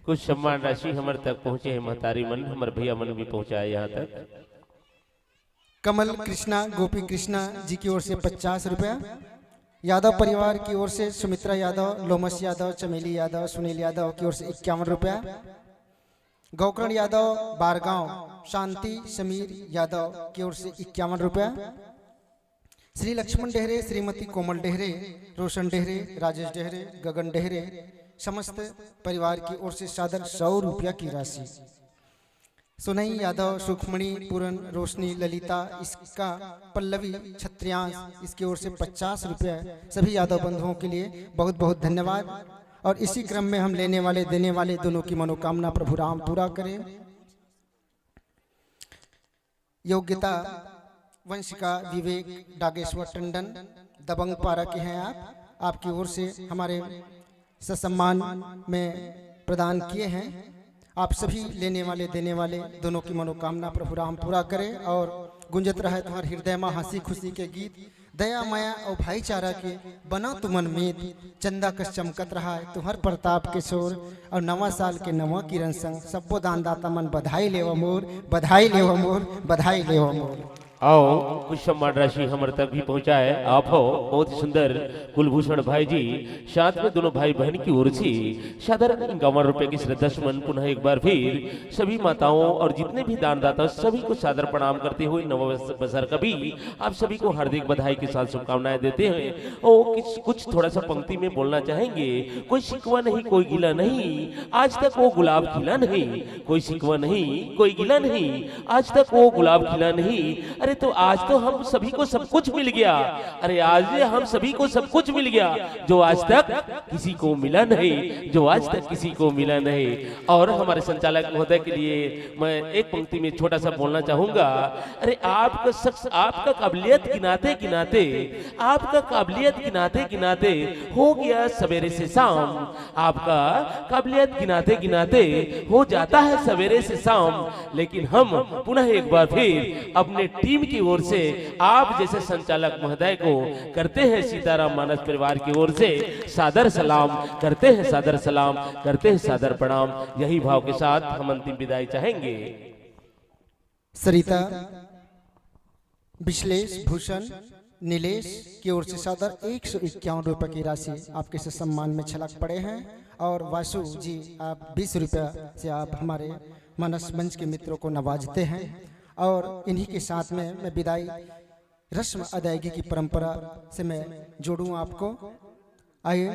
कुछ सम्मान राशि हमारे तक पहुंचे है। महतारी मन, हमारे भैया मन भी पहुंचा है यहाँ तक। कमल कृष्णा, गोपी कृष्णा जी की ओर से 50 रुपया। यादव परिवार की ओर से सुमित्रा यादव, लोमस यादव, चमेली यादव, सुनील यादव की ओर से 51 रुपया। गौकर्ण यादव, बारगांव, शांति समीर यादव की ओर से 51 रुपया। श्री लक्ष्मण डेहरे, श्रीमती कोमल डेहरे, रोशन डेहरे, राजेश डेहरे, गगन डेहरे, समस्त परिवार की ओर से सादर 100 रुपया की राशि। सुनई यादव, सुखमणि, पूरन, रोशनी, ललिता, इसका, पल्लवी, छत्रियांश, इसकी ओर से 50 रुपया। सभी यादव बंधुओं के लिए बहुत बहुत धन्यवाद। और इसी क्रम में हम लेने वाले देने वाले दोनों की मनोकामना प्रभु राम पूरा करें। योग्यता वंशिका विवेक डागेश्वर टंडन, दबंग पारा के हैं आप, आपकी ओर से हमारे ससम्मान में प्रदान किए हैं। आप सभी लेने वाले देने वाले दोनों की मनोकामना प्रभु राम पूरा करें। और गुंजत रहे तुम्हारे हृदय में हंसी खुशी के गीत, दया माया और भाईचारा के बना तुमन मेद, चंदा कस चमकत रहा है तुम्हार प्रताप के शोर। और नवा साल के नवा किरण संग सबो दानदाता मन बधाई लेवा मोर, बधाई लेवा मोर, बधाई लेवा मोर। आओ कुछ सम्मान राशि हमारे तक भी पहुंचा है। आप हो बहुत ही सुंदर कुलभूषण भाई जी, साथ में दोनों भाई बहन की ओर से सादर 51 रुपए की श्रद्धा सुमन पुनः एक बार फिर सभी माताओं और जितने भी दानदाता सभी को सादर प्रणाम करते हुए नव बसर कभी आप सभी को हार्दिक बधाई के साथ शुभकामनाएं देते हैं। और कुछ थोड़ा सा पंक्ति में बोलना चाहेंगे। कोई शिकवा नहीं, कोई गिला नहीं, आज तक वो गुलाब खिला नहीं। कोई शिकवा नहीं, कोई गिला नहीं, आज तक वो गुलाब खिला नहीं। अरे तो आज तो हम सभी को सब कुछ मिल गया। अरे आज हम सभी को सब कुछ मिल गया जो आज तक किसी को मिला नहीं, जो आज तक किसी को मिला नहीं। और हमारे संचालक महोदय के लिए मैं एक पंक्ति में छोटा सा बोलना चाहूंगा। अरे आपका शख्स, आपका काबिलियत गिनाते गिनाते, आपका काबिलियत गिनाते गिनाते हो गया सवेरे से शाम। आपका काबिलियत गिनाते गिनाते हो जाता है सवेरे से शाम। लेकिन हम पुनः एक बार फिर अपने टीम की ओर से आप जैसे संचालक महोदय को करते हैं सीताराम मानस परिवार की ओर से सादर सलाम करते हैं, सादर सलाम करते हैं, सादर प्रणाम। यही भाव के साथ हम अंतिम विदाई चाहेंगे। सरिता, विश्लेष, भूषण, नीलेश की ओर से सादर 151 रुपए की राशि आपके से सम्मान में छलक पड़े हैं। और वासु जी आप 20 रुपया से आप हमारे मानस मंच के मित्रों को नवाजते हैं। और इन्हीं के साथ में मैं विदाई रस्म अदायगी की परंपरा से मैं जोड़ूं आपको। आइए